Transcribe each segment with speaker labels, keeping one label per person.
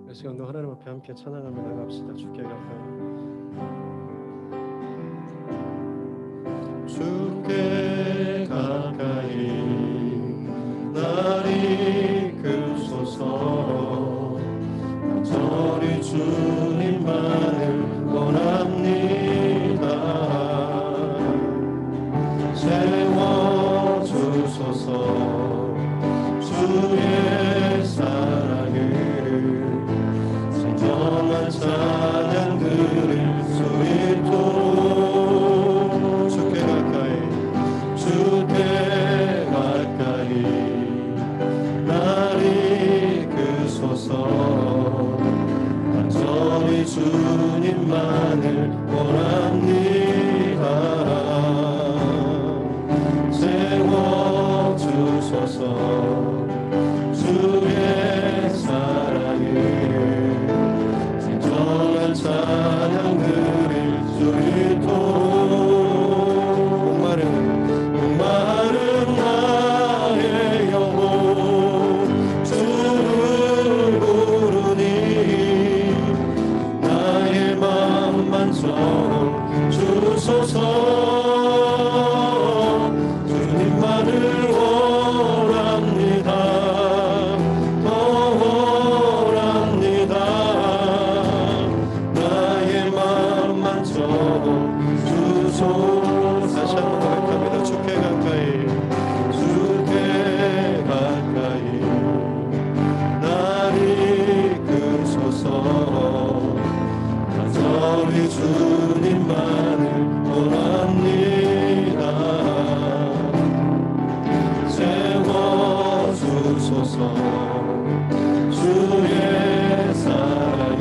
Speaker 1: 이 시간도 하나님 앞에 함께 찬양하며 나갑시다. 주께 가까이, 주께 가까이 날 이끄소서. 간절히 주님만을 원합니다. 세워주소서. 주의 사랑을 진정한 찬양 드릴 수 있도록 주께 가까이 날 이끄소서. 간절히 주님만을 원합니다. 세워주소서. 주의 사랑을 진정한 찬양 드릴 수 있도록 목마른 나의 영혼 주를 부르니 나의 마음만 주소서. 주님만을 원합니다. 더 원합니다. 나의 마음만 주소서. 다시 한번 고백합니다. 주께 가까이 날 이끄소서. 간절히 주님만을 원합니다. 세워주소서. 주의 사랑을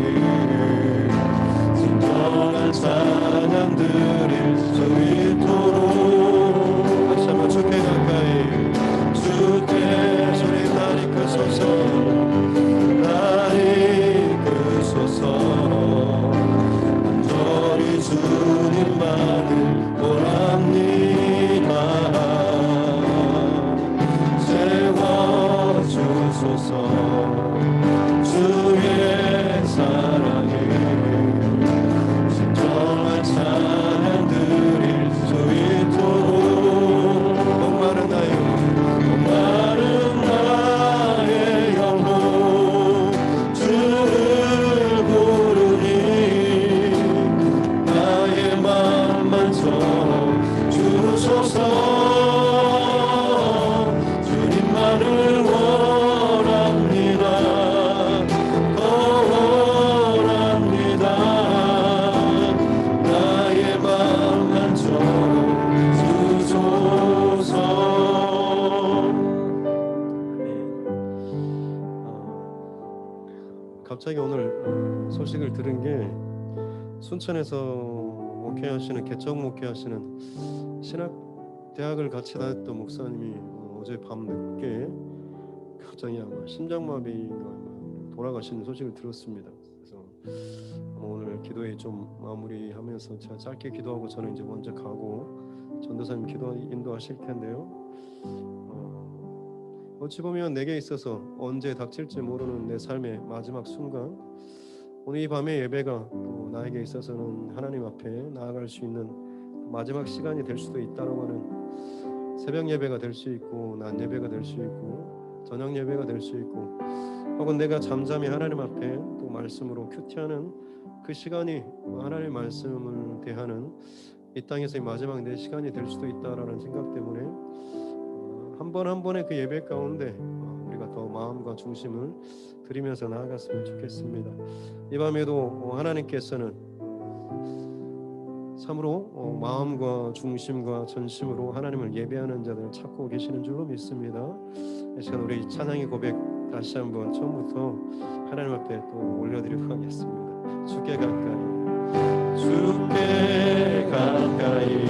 Speaker 1: 진정한 찬양 드릴 수 있도록 다시 한번 주께 가까이 소리 날 이끄소서. 날 이끄소서. 간절히 주님만을 원합니다. 세워주소서. 주의 사랑을 진정한 찬양 드릴 수 있도록 목마른 나의 영혼 주를 부르니 나의 마음만 주소서. 주님만을 원합니다. 더 원합니다. 나의 마음만 주소서. 갑자기 오늘 소식을 들은 게 순천에서 목회하시는 개척 목회하시는 신학대학을 같이 다녔던 목사님이 어제 밤 늦게 갑자기 아마 심장마비가 돌아가시는 소식을 들었습니다. 그래서 오늘 기도회 좀 마무리하면서 제가 짧게 기도하고 저는 이제 먼저 가고 전도사님 기도 인도하실 텐데요. 어찌 보면 내게 있어서 언제 닥칠지 모르는 내 삶의 마지막 순간, 오늘 이 밤의 예배가 또 나에게 있어서는 하나님 앞에 나아갈 수 있는 마지막 시간이 될 수도 있다고 하는 새벽 예배가 될 수 있고 낮 예배가 될 수 있고 저녁 예배가 될 수 있고 혹은 내가 잠잠히 하나님 앞에 또 말씀으로 큐티하는 그 시간이 하나님의 말씀을 대하는 이 땅에서의 마지막 내 시간이 될 수도 있다라는 생각 때문에 한 번 한 번의 그 예배 가운데 우리가 더 마음과 중심을 드리면서 나아갔으면 좋겠습니다. 이 밤에도 하나님께서는 참으로 마음과 중심과 전심으로 하나님을 예배하는 자들을 찾고 계시는 줄로 믿습니다. 이 시간 우리 찬양의 고백 다시 한번 처음부터 하나님 앞에 또 올려드리도록 하겠습니다. 주께 가까이, 주께 가까이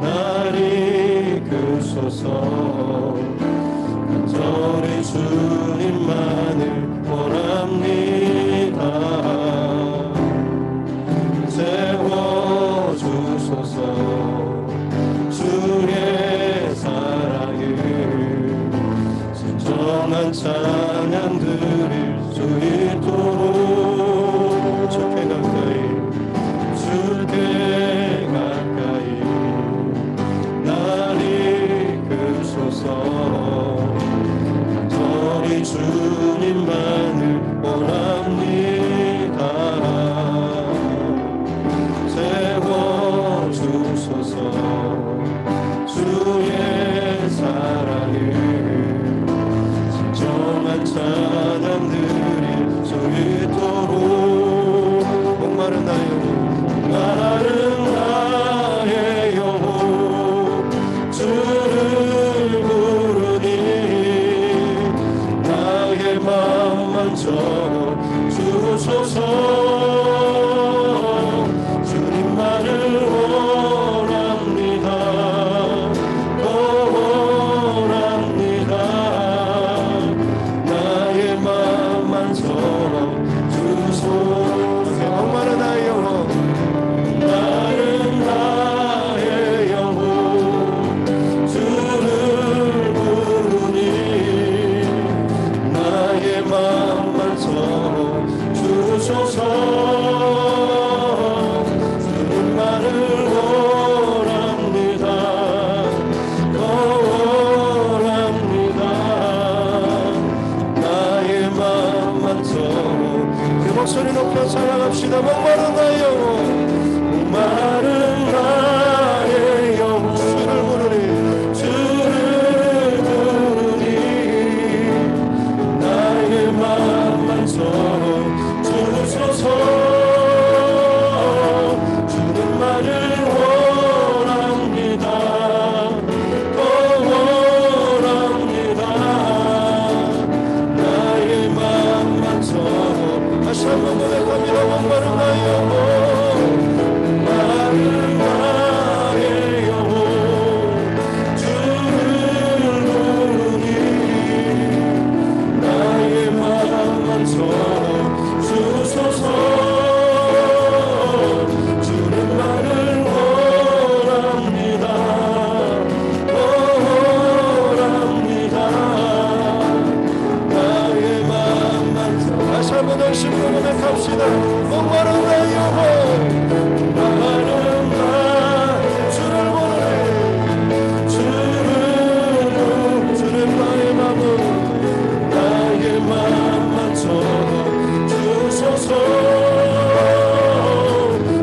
Speaker 1: 날 이끄소서. 간절히 주님만을 원합니다. 세워주소서. 주의 사랑을 진정한 찬양 드릴 수 있도록 주께 가까이, 주께 가까이 날 이끄소서. 간절히 주님만을 원합니다. 세워주소서. 주의 사랑을 진정한 찬양 드릴 수 있도록. 목마른 나의 영혼, 목마른 나의 영혼 주를 부르니 나의 마음만 전해주소서. 주님만을 원합니다. 더 원합니다. 나의 마음만 전해주소서. 목마른 나의 영혼, 목마른 나의 영혼 주를 부르니 나의 마음만 전해주소서. 주님만을 원합니다. 더 원합니다. 나의 마음만 전해. 그 목소리 높여 찬양합시다. 목마른 나의 영혼, 목마른 나의 영혼 주를 부르니, 주를 부르니 나의 마음만 전해주소서. 주님만을 원합니다. 더 원합니다. 나의 마음만 전해. 다시 한번 고백합니다. 목마른 나의 영혼, 목마른 나의 영혼 주를 부르니 나의 마음만 전해주소서. 주님만을 원합니다. 더 원합니다. 나의 마음만 전해. 다시 한번 더 심으로 고백합시다. 목마른 나의 영혼, 목마른 나 주를 부르니 주를 주는 나의 마음, 나의 마음만 전해주소서.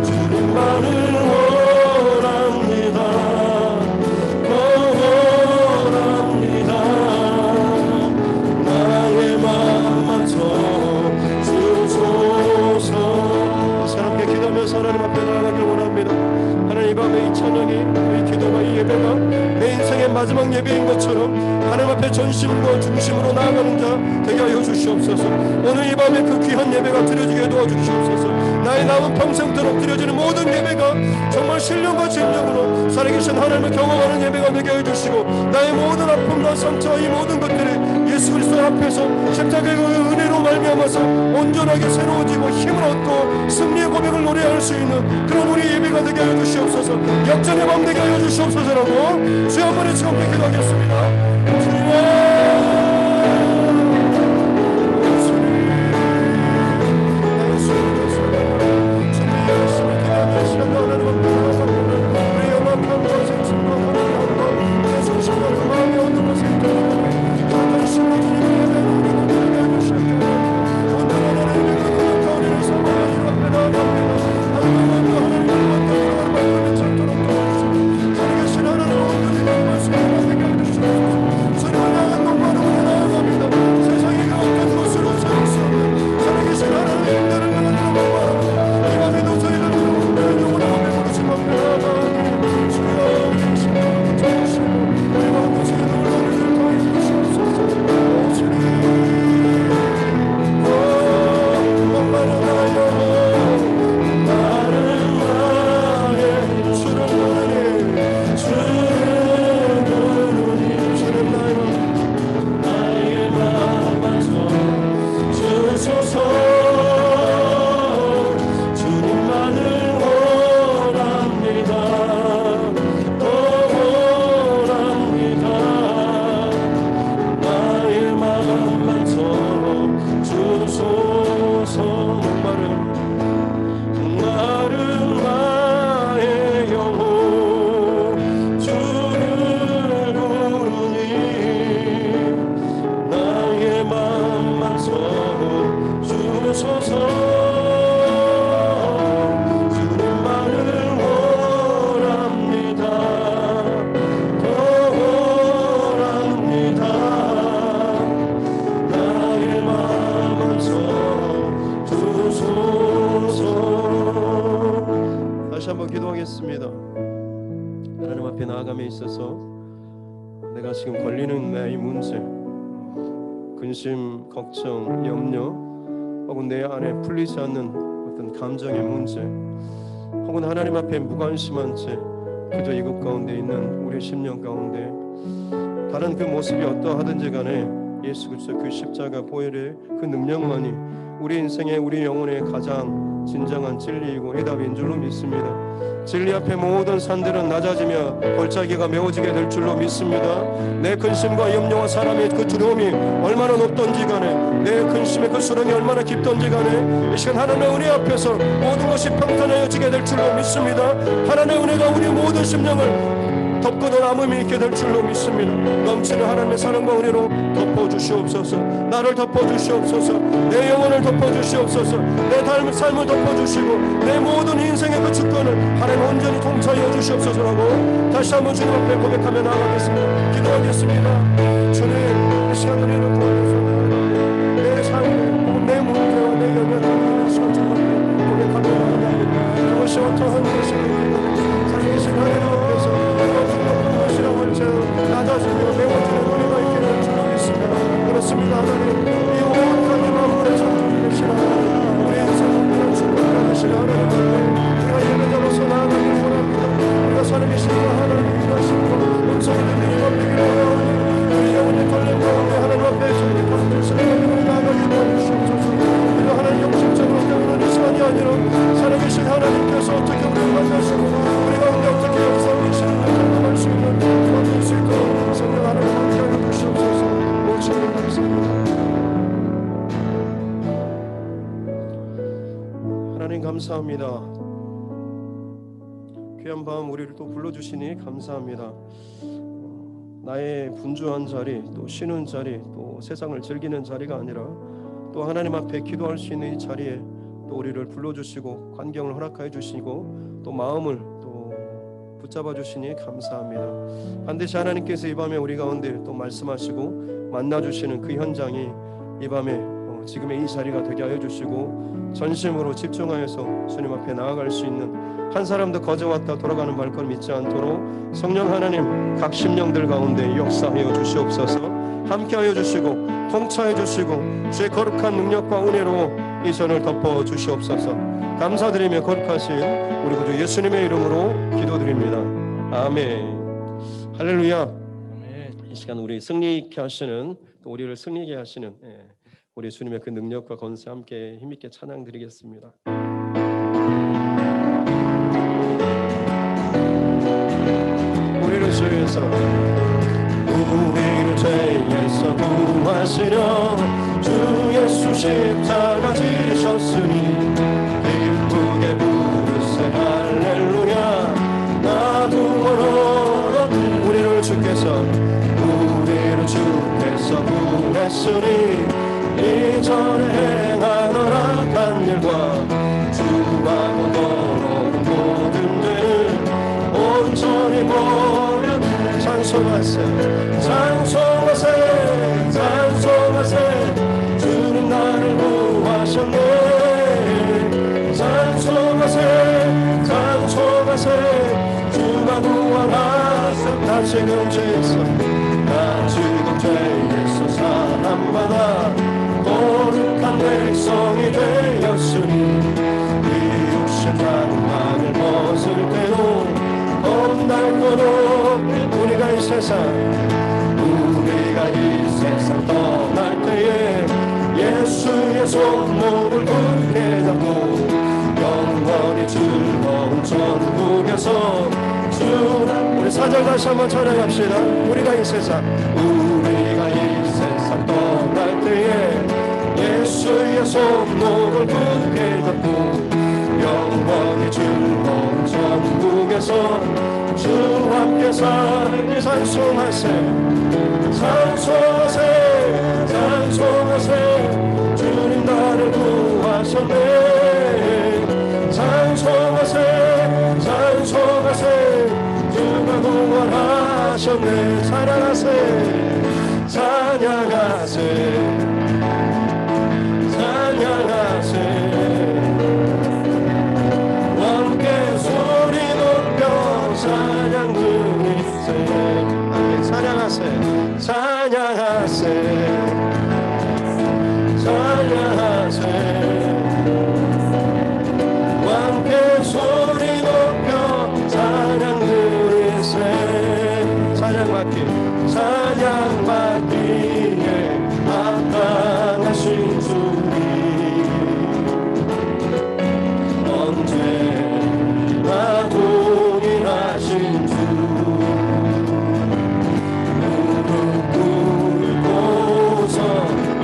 Speaker 1: 주님만을 원합니다. 더 원합니다. 나의 마음만 전해주소서. 사람께 기도하면서 하나님 앞에 나아가길 원합니다. 하나님, 이 밤에 이 찬양이, 이 기도가, 이 예배가 내 인생의 마지막 예배인 것처럼 하나님 앞에 전심과 중심으로 나아가는 자 되게 하여 주시옵소서. 오늘 이 밤에 그 귀한 예배가 드려지게 도와주시옵소서. 나의 남은 평생도록 드려지는 모든 예배가 정말 신령과 진정으로 살아계신 하나님을 경험하는 예배가 되게 해주시고, 나의 모든 아픔과 상처와 이 모든 것들이 예수 그리스도 앞에서 십자가의 은혜로 말미암아서 온전하게 새로워지고 힘을 얻고 승리의 고백을 노래할 수 있는 그런 우리 예배가 되게 하여 주시옵소서. 역전의 밤 되게 하여 주시옵소서라고 주여 한 번에 지금 기도하겠습니다. 주님 기도하겠습니다. 하나님 앞에 나아감에 있어서 내가 지금 걸리는 내 이 문제, 근심, 걱정, 염려, 혹은 내 안에 풀리지 않는 어떤 감정의 문제, 혹은 하나님 앞에 무관심한 채 그저 이것 가운데 있는 우리 심령 가운데 다른 그 모습이 어떠하든지 간에 예수 그리스도 그 십자가 보혈의 그 능력만이 우리 인생의 우리 영혼의 가장 진정한 진리이고 해답인 줄로 믿습니다. 진리 앞에 모든 산들은 낮아지며 골짜기가 메워지게 될 줄로 믿습니다. 내 근심과 염려와 사람의 그 두려움이 얼마나 높던지 간에, 내 근심의 그 수렁이 얼마나 깊던지 간에 이 시간 하나님의 은혜 앞에서 모든 것이 평탄해지게 될 줄로 믿습니다. 하나님의 은혜가 우리 모든 심령을 덮고도 남음이 있게 될 줄로 믿습니다. 넘치는 하나님의 사랑과 은혜로 덮어주시옵소서. 나를 덮어주시옵소서. 내 영혼을 덮어주시옵소서. 내 삶을 덮어주시고 내 모든 인생의 그 주권을 하나님 온전히 통치하여 주시옵소서라고 다시 한번 주님 앞에 고백하며 나아가겠습니다. 기도하겠습니다. 주님, 이 시간 은혜를 도와주소서. 내 삶, 내 문제와 내 영혼을 주님 앞에 고백하며 나아가겠습니다. 그것이 어떠한 것인지 살리신 하나님 앞에서 낮아지며 매워지는 은혜가 있게 될 줄로 믿습니다. 그렇습니다. 하나님, 이 오만한 마음으로 성령 되시라. 우리 인생을 축복하시라. 우리가 예배자로서 나아가길 원합니다. 우리가 살아계신 하나님 일하시고 음성이 들리는 법되기를 원하오니 우리 영혼의 떨림 가운데 하나님 앞에 정직한 말씀을 나아가길 도와주시옵소서. 우리가 하나님 영적으로 깨우는 시간이 아니라 살아계신 하나님께서 어떻게 우리를 만나시고 우리 가운데 어떻게 역사하시는 경험할 수 있는 도와줄 수 있도록 성령 하나님 함께하여 주시옵소서. 모시고 감사합니다. 하나님 감사합니다. 귀한 밤 우리를 또 불러주시니 감사합니다. 나의 분주한 자리, 또 쉬는 자리, 또 세상을 즐기는 자리가 아니라 또 하나님 앞에 기도할 수 있는 이 자리에 또 우리를 불러주시고 환경을 허락하여 주시고 또 마음을 또 붙잡아 주시니 감사합니다. 반드시 하나님께서 이 밤에 우리 가운데 또 말씀하시고 만나주시는 그 현장이 이 밤에 지금의 이 자리가 되게 하여 주시고 전심으로 집중하여서 주님 앞에 나아갈 수 있는 한 사람도 거저왔다 돌아가는 발걸음 잊지 않도록 성령 하나님 각 심령들 가운데 역사하여 주시옵소서. 함께하여 주시고 통치하여 주시고 주의 거룩한 능력과 은혜로 이 전을 덮어 주시옵소서. 감사드리며 거룩하신 우리 구주 예수님의 이름으로 기도드립니다. 아멘. 할렐루야. 이 시간 우리 승리 있게 하시는 또 우리를 승리하게 하시는 우리 주님의 그 능력과 권세 함께 힘있게 찬양 드리겠습니다. 우리를 주에서 우리를 죄에서 구하시려 주 예수 십자가 지셨으니 기쁘게 부르세 할렐루야. 나도 우리를 주께서 구했으니 이전에 행한 허락한 일과 주와 더러운 모든 죄를 온전히 버려 찬송하세 찬송하세 찬송하세. 주님 나를 구하셨네. 찬송하세 찬송하세. 주가 구원하셨. 나 지금 죄에서 사람마다 거룩한 백성이 되었으니 이 육신 방망을 벗을 때도 겁날 것 없게 우리가 이 세상 떠날 때에 예수의 손목을 굳게 잡고 영원히 즐거운 천국에서 우리 4절 다시 한번 찬양합시다. 우리가 이 세상 떠날 때에 예수의 손목을 굳게 잡고 영원히 즐거운 천국에서 주 함께 살기 찬송하세 찬송하세 찬송하세. 주님 나를 구하셨네. 찬송하세 찬송하세. 주가 구원하셨네. 찬양하세 찬양하세 찬양하세. 함께 소리 사랑들이세 아멘. 찬양하세 찬양하세 찬양하세 함께 소리 높여 찬양 드리세 찬양 받기에 합당하신 주님 언제나 동일하신 주 무릎 꿇고서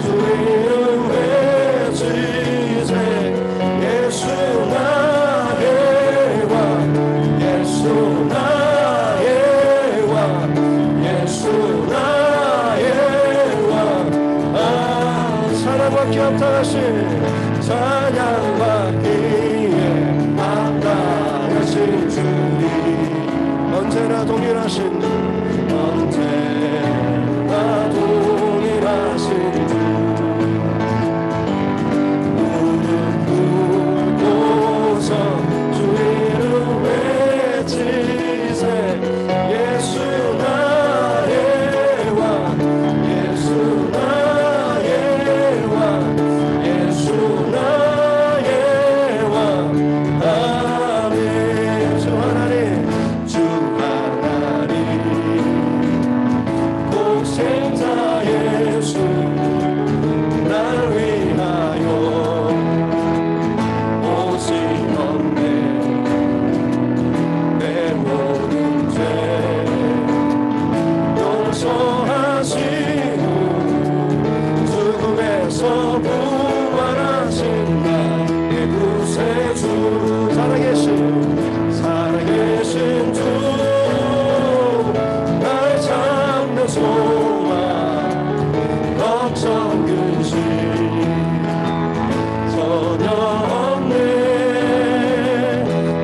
Speaker 1: 주 이름 외치세 예수 나의 왕 예수 나의 왕 예수 나의 왕 사랑받기 합당하신 찬양받기에 합당하신 주님 언제나 동일하신 언제나 동일하신 주 무릎 꿇고서 주 이름 외치세 예수 나의 왕 예수 나의 왕 예수 나의 왕 아멘 주 하나님 독생자 예수 날 위하여 오시었네 내 모든 죄 용서하시고 죽음에서 부활하신 나의 구세주 살아계신 주 날 잡는 소망 걱정 근심 전혀 없네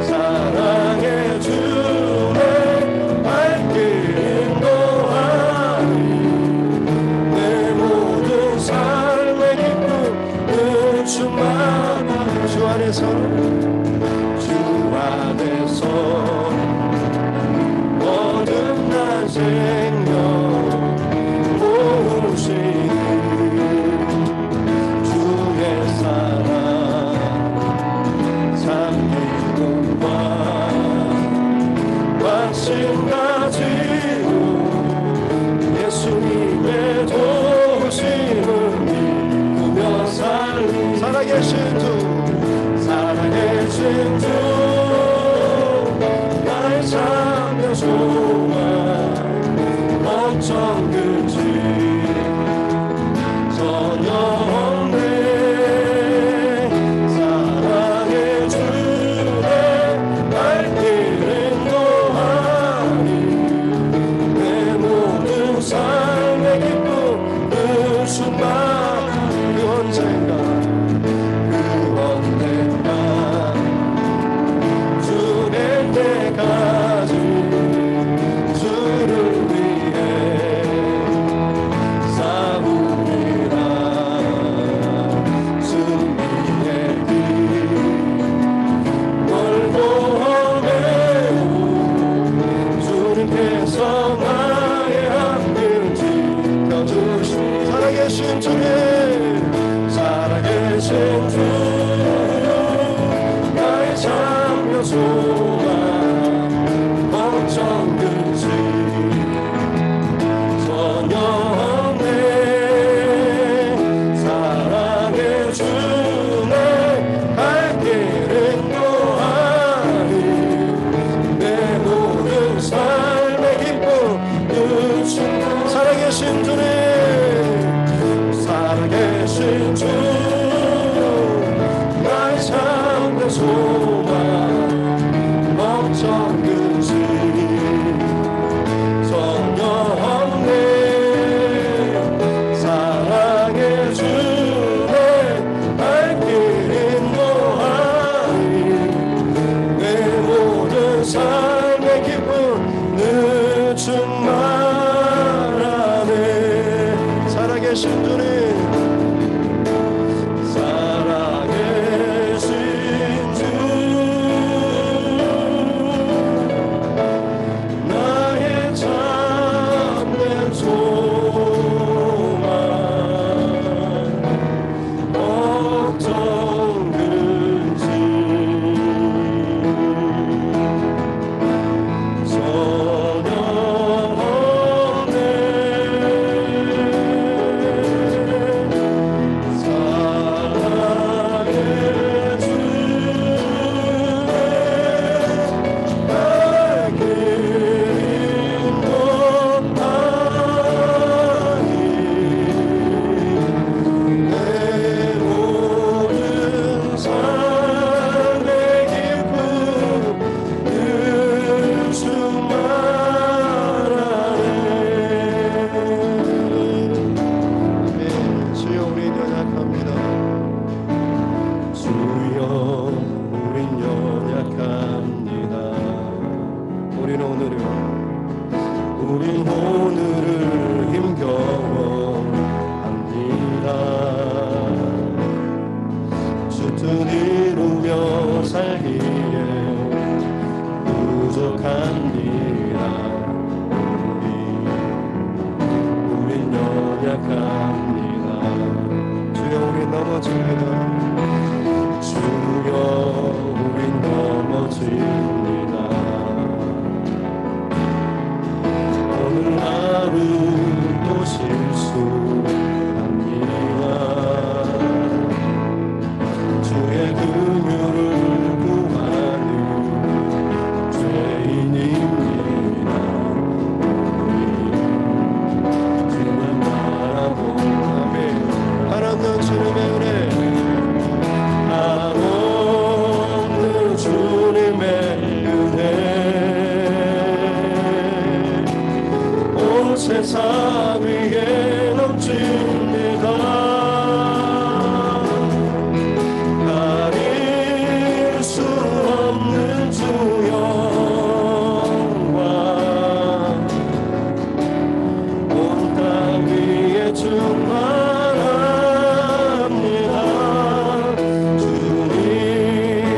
Speaker 1: 사랑의 주내 발길 인도하니 내 모든 삶의 기쁨 그 주만 주 안에서 모든 날 생명 모으시니 주의 사랑 참 기쁨과 관심 가지고 예수님의 도심을 믿으며 살리 살아계신 주 나의 참여 소망 걱정 근심 전혀 없네 사랑의 주내 발길 인도하니 내 모든 삶의 기쁨 그 순간 그 언젠가 주낼 때까지 주를 위해 싸우리라 승리의 길 멀고 험해도 주님께서 나의 앞길 지켜주시니 살아계신 주님 살아계신 주 나의 참여 소망 걱정 근심 전혀 없네 사랑의 주내 발길 인도하니 내 모든 삶의 기쁨 그 충분 살아계신 주님 살아계신 주 나의 참여 소망 걱정 근심 전혀 없네 사랑의 주내 발길 인도하니 내 모든 삶의 기쁨 늦춘말하네 살아계신 주님 살아계신 주 우린 오늘을 힘겨워합니다. 주 뜻 이루며 살기에 부족합니다. 우린 연약합니다. 주여 우린 넘어집니다. 주여 우린 넘어집니다. 오늘 하루도 실수합니다. 주의 긍휼을 구하는 죄인입니다. 주님 바라보네. 하나님 주님의 은혜, 하나님 주님의 은혜, 온 세상 위에 넘칩니다. 가릴 수 없는 주 영광, 온 땅 위에 충만합니다.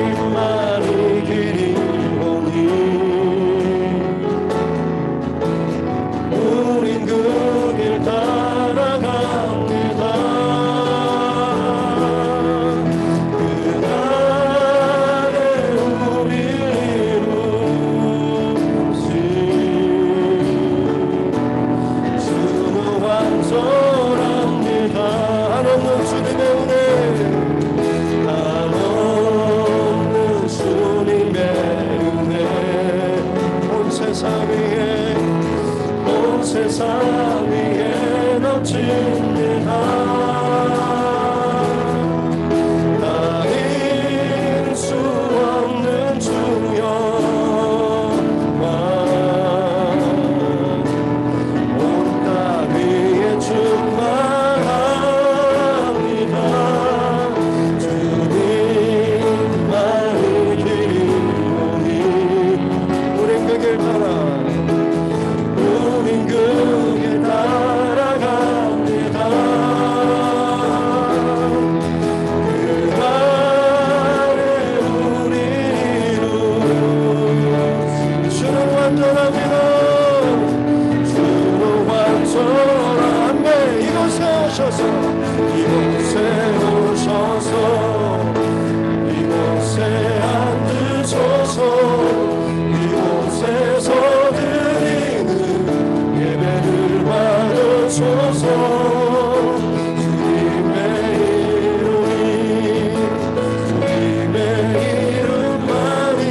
Speaker 1: 주님만이 길이오니 우린 그 길 따라갑니다. 그날에 우리 이루신 주는 완전합니다. 한없는 주님의 은혜, 한없는 주님의 은혜, 온 세상 위에 온 세상 위에 넘칩니다. 가릴 수 없는 주 영광, 온 땅 위에 충만합니다. 주님만이 길이오니 우린 그 길 따라 우린 그 길 따라갑니다. 그날에 우리 이루신 주는 완전합니다. 주는 완전함에 이곳에 오셔서 이곳에 오셔서 이곳에 앉으셔서 이곳에서 드리는 예배를 받으소서. 주님의 이름이 주님의 이름만이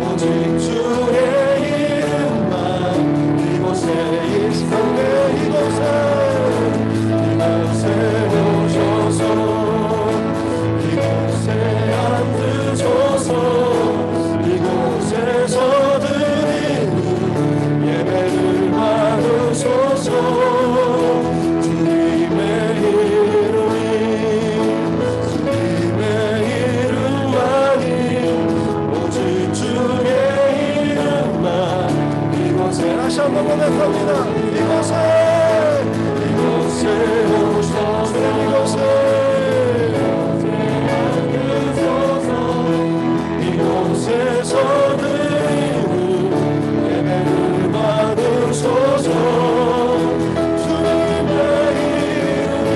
Speaker 1: 오직 주의 이름만 이곳에 있으네. 이곳에 오셔서 이곳에 앉으셔서 이곳에서 드리는 예배를 받으소서. 주님의 이름이 주님의 이름만이 오직 주의 이름만 이곳에 다시 한번 고백합니다. 이곳에 오셔서 이곳에 이곳에서 드리는 예배를 받으소서. 주님의 이름이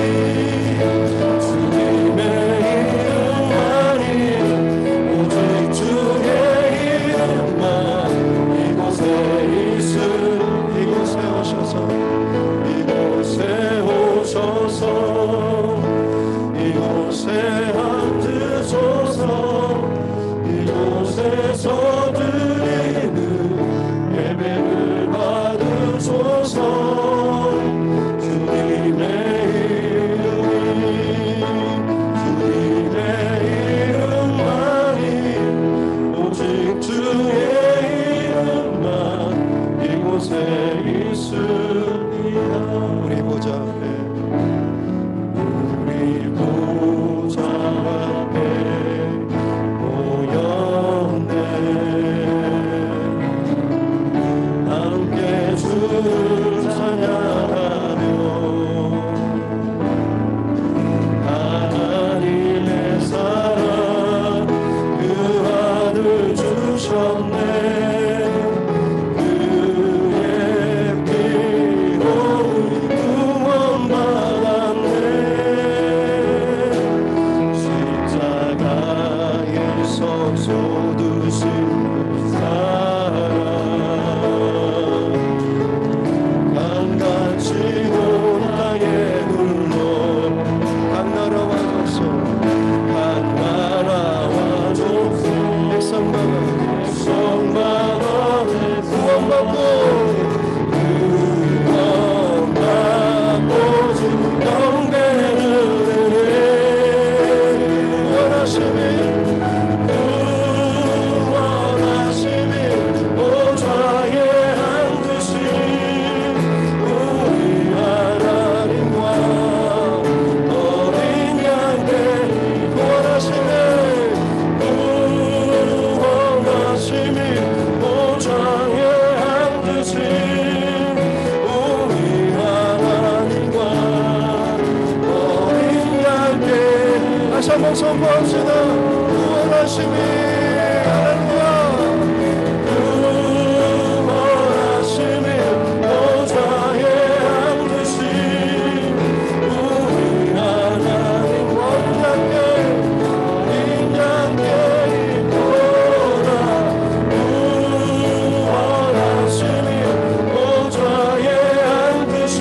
Speaker 1: 주님의 이름만이 오직 주의 이름만 이곳에 있음. 이곳에 오셔서 이곳에 오셔서 이곳에 앉으소서. 이곳에서 드리는 예배를 받으소서. 주님의 이름이 주님의 이름만이 오직 주의 이름만 이곳에 있습니다. 우리 보좌 앞에 우리 보좌 앞에 모였네. 선포합시다. 구원하심이 할렐루야. 구원하심이 보좌에 앉으신 우리 하나님 원장께 어린 양께 있도다. 구원하심이 보좌에 앉으신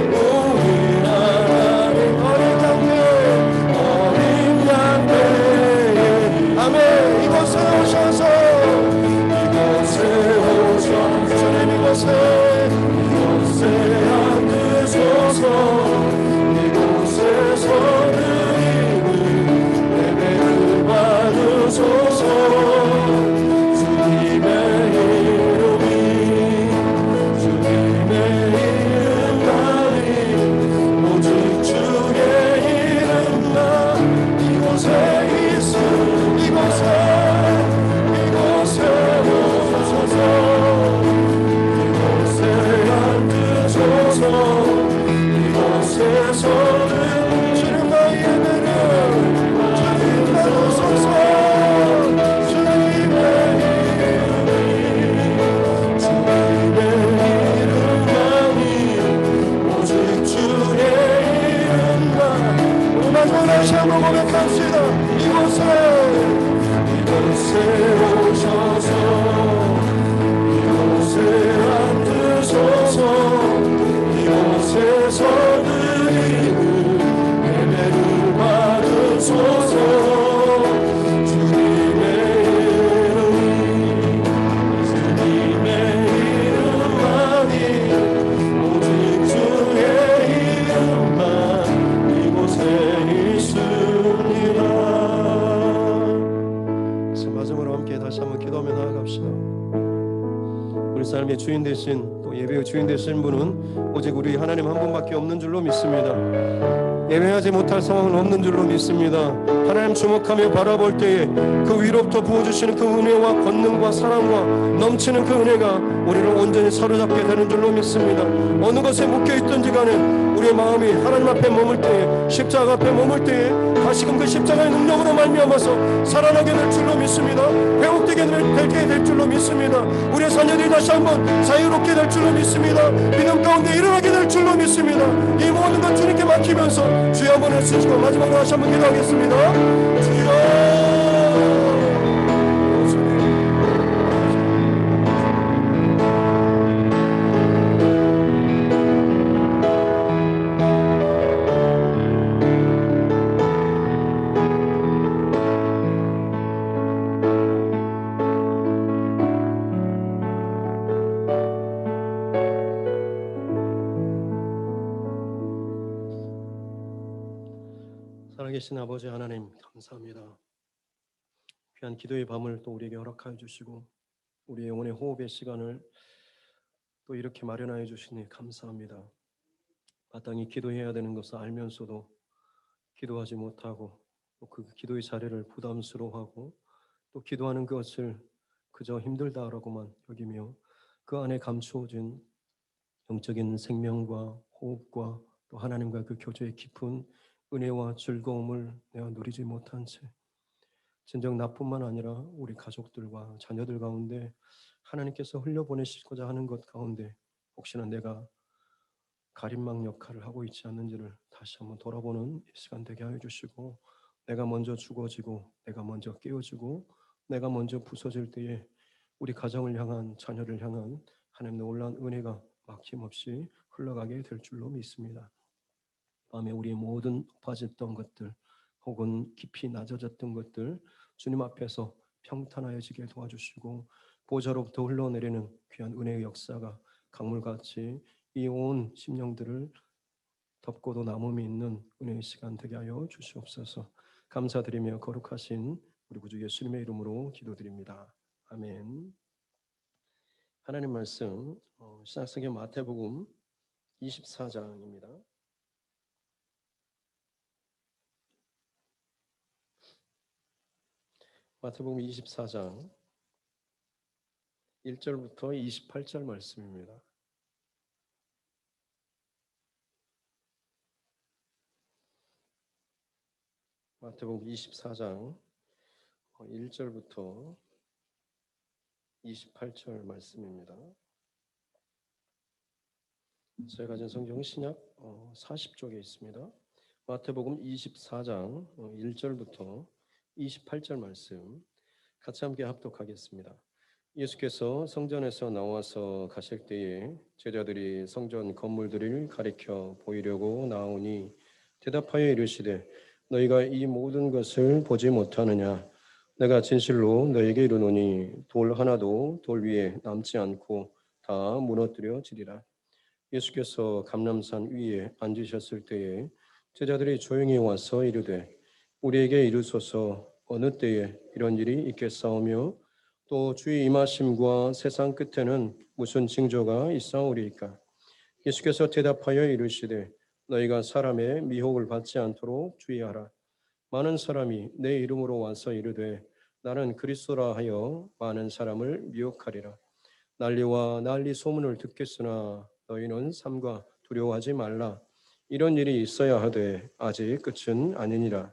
Speaker 1: 우리 하나님 어린 양께 아멘. 이곳에 오셔서 주님 이곳에 앉으소서. 이곳에서 드리는 예배를 받으소서. 주님의 이름이 오직 주의 이름만 이곳에 있음. 이곳에 오셔서 이곳에 앉으소서. 이곳에서는 주님의 예배를 주님 받으소서. 주님의 이름만이 오직 주의 이름만. 우리 마지막 다시 한번 고백합시다. 이곳에 오셔서 이곳에 앉으소서. 이곳에서 드리는 예배를 받으소서. 주님의 이름만이 오직 주의 이름만 이곳에 있습니다. 마지막으로 함께 다시 한번 기도하며 나아갑시다. 우리 삶의 주인 되신, 또 예배의 주인 되신 분은 오직 우리 하나님 한 분밖에 없는 줄로 믿습니다. 예배하지 못할 상황은 없는 줄로 믿습니다. 하나님 주목하며 바라볼 때에 그 위로부터 부어주시는 그 은혜와 권능과 사랑과 넘치는 그 은혜가 우리를 온전히 사로잡게 되는 줄로 믿습니다. 어느 것에 묶여있든지 간에 우리의 마음이 하나님 앞에 머물 때에, 십자가 앞에 머물 때에 다시금 그 십자가의 능력으로 말미암아서 살아나게 될 줄로 믿습니다. 회복되게 될 줄로 믿습니다. 우리의 자녀들이 다시 한번 자유롭게 될 줄로 믿습니다. 믿음 가운데 일어나게 될 줄로 믿습니다. 이 모든 것 주님께 맡기면서 주여 한번 해주시고 마지막으로 다시 한번 기도하겠습니다. 주여. 살아계신 아버지 하나님 감사합니다. 귀한 기도의 밤을 또 우리에게 허락하여 주시고 우리의 영혼의 호흡의 시간을 또 이렇게 마련하여 주시니 감사합니다. 마땅히 기도해야 되는 것을 알면서도 기도하지 못하고 또 그 기도의 자리를 부담스러워하고 또 기도하는 것을 그저 힘들다라고만 여기며 그 안에 감추어진 영적인 생명과 호흡과 또 하나님과 그 교제의 깊은 은혜와 즐거움을 내가 누리지 못한 채 진정 나뿐만 아니라 우리 가족들과 자녀들 가운데 하나님께서 흘려보내시고자 하는 것 가운데 혹시나 내가 가림막 역할을 하고 있지 않는지를 다시 한번 돌아보는 이 시간 되게 하여 주시고, 내가 먼저 죽어지고 내가 먼저 깨어지고 내가 먼저 부서질 때에 우리 가정을 향한, 자녀를 향한 하나님의 놀라운 은혜가 막힘없이 흘러가게 될 줄로 믿습니다. 밤에 우리의 모든 높아졌던 것들 혹은 깊이 낮아졌던 것들 주님 앞에서 평탄하여지게 도와주시고 보좌로부터 흘러내리는 귀한 은혜의 역사가 강물같이 이 온 심령들을 덮고도 남음이 있는 은혜의 시간 되게 하여 주시옵소서. 감사드리며 거룩하신 우리 구주 예수님의 이름으로 기도드립니다. 아멘. 하나님 말씀 신약성경 마태복음 24장입니다. 마태복음 24장 1절부터 28절 말씀입니다. 마태복음 24장 1절부터 28절 말씀입니다. 제가 가진 성경은 신약 40쪽에 있습니다. 마태복음 24장 1절부터 28절 말씀 같이 함께 합독하겠습니다. 예수께서 성전에서 나와서 가실 때에 제자들이 성전 건물들을 가리켜 보이려고 나오니 대답하여 이르시되 너희가 이 모든 것을 보지 못하느냐? 내가 진실로 너희에게 이르노니 돌 하나도 돌 위에 남지 않고 다 무너뜨려지리라. 예수께서 감람산 위에 앉으셨을 때에 제자들이 조용히 와서 이르되 우리에게 이르소서 어느 때에 이런 일이 있겠사오며 또 주의 임하심과 세상 끝에는 무슨 징조가 있사오리이까? 예수께서 대답하여 이르시되 너희가 사람의 미혹을 받지 않도록 주의하라. 많은 사람이 내 이름으로 와서 이르되 나는 그리스도라 하여 많은 사람을 미혹하리라. 난리와 난리 소문을 듣겠으나 너희는 삼가 두려워하지 말라. 이런 일이 있어야 하되 아직 끝은 아니니라.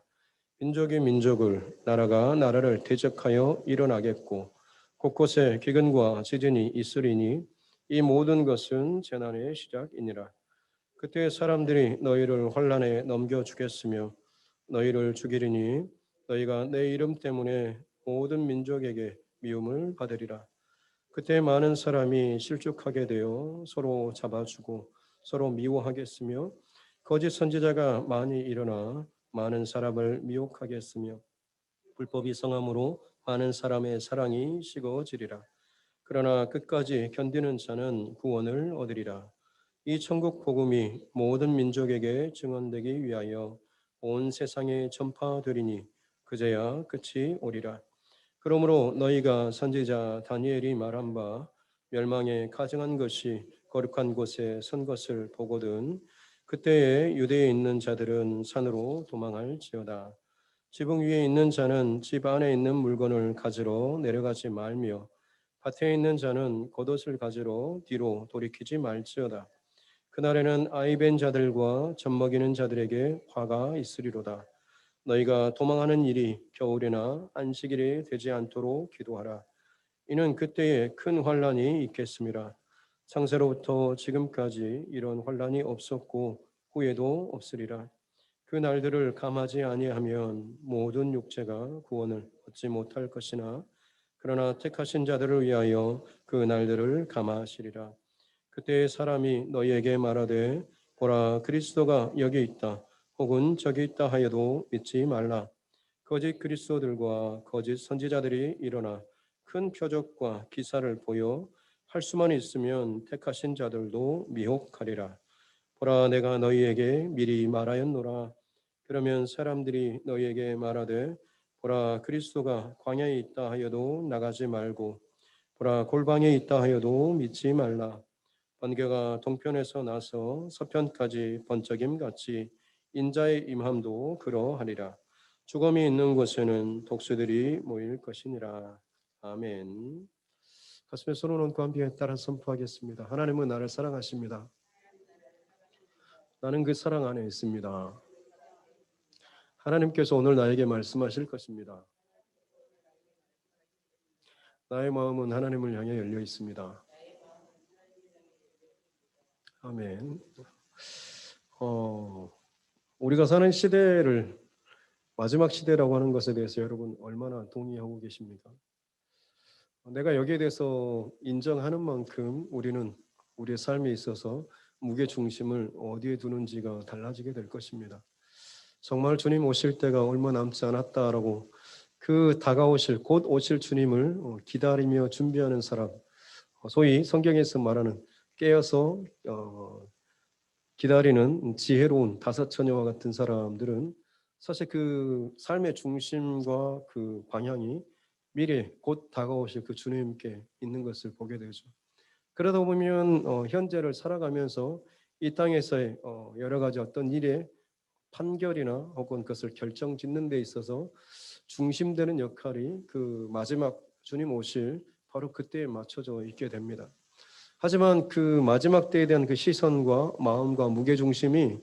Speaker 1: 민족이 민족을 나라가 나라를 대적하여 일어나겠고 곳곳에 기근과 지진이 있으리니 이 모든 것은 재난의 시작이니라. 그때 사람들이 너희를 환난에 넘겨주겠으며 너희를 죽이리니 너희가 내 이름 때문에 모든 민족에게 미움을 받으리라. 그때 많은 사람이 실족하게 되어 서로 잡아주고 서로 미워하겠으며 거짓 선지자가 많이 일어나 많은 사람을 미혹하겠으며 불법이 성함으로 많은 사람의 사랑이 식어지리라. 그러나 끝까지 견디는 자는 구원을 얻으리라. 이 천국 복음이 모든 민족에게 증언되기 위하여 온 세상에 전파되리니 그제야 끝이 오리라. 그러므로 너희가 선지자 다니엘이 말한 바 멸망에 가증한 것이 거룩한 곳에 선 것을 보거든 그때에 유대에 있는 자들은 산으로 도망할지어다. 지붕 위에 있는 자는 집 안에 있는 물건을 가지러 내려가지 말며 밭에 있는 자는 겉옷을 가지러 뒤로 돌이키지 말지어다. 그날에는 아이벤 자들과 젖먹이는 자들에게 화가 있으리로다. 너희가 도망하는 일이 겨울이나 안식일이 되지 않도록 기도하라. 이는 그때에 큰 환란이 있겠음이라. 창세로부터 지금까지 이런 환란이 없었고 후에도 없으리라. 그 날들을 감하지 아니하면 모든 육체가 구원을 얻지 못할 것이나 그러나 택하신 자들을 위하여 그 날들을 감하시리라. 그때 사람이 너희에게 말하되 보라 그리스도가 여기 있다 혹은 저기 있다 하여도 믿지 말라. 거짓 그리스도들과 거짓 선지자들이 일어나 큰 표적과 기사를 보여 할 수만 있으면 택하신 자들도 미혹하리라. 보라 내가 너희에게 미리 말하였노라. 그러면 사람들이 너희에게 말하되 보라 그리스도가 광야에 있다 하여도 나가지 말고 보라 골방에 있다 하여도 믿지 말라. 번개가 동편에서 나서 서편까지 번쩍임 같이 인자의 임함도 그러하리라. 죽음이 있는 곳에는 독수들이 모일 것이니라. 아멘. 가슴에 손을 얹고 함께 따라 선포하겠습니다. 하나님은 나를 사랑하십니다. 나는 그 사랑 안에 있습니다. 하나님께서 오늘 나에게 말씀하실 것입니다. 나의 마음은 하나님을 향해 열려 있습니다. 아멘. 우리가 사는 시대를 마지막 시대라고 하는 것에 대해서 여러분 얼마나 동의하고 계십니까? 내가 여기에 대해서 인정하는 만큼 우리는 우리의 삶에 있어서 무게 중심을 어디에 두는지가 달라지게 될 것입니다. 정말 주님 오실 때가 얼마 남지 않았다라고 그 다가오실 곧 오실 주님을 기다리며 준비하는 사람, 소위 성경에서 말하는 깨어서 기다리는 지혜로운 다섯 처녀와 같은 사람들은 사실 그 삶의 중심과 그 방향이 미래 곧 다가오실 그 주님께 있는 것을 보게 되죠. 그러다 보면 현재를 살아가면서 이 땅에서의 여러 가지 어떤 일의 판결이나 혹은 그것을 결정짓는 데 있어서 중심되는 역할이 그 마지막 주님 오실 바로 그때에 맞춰져 있게 됩니다. 하지만 그 마지막 때에 대한 그 시선과 마음과 무게중심이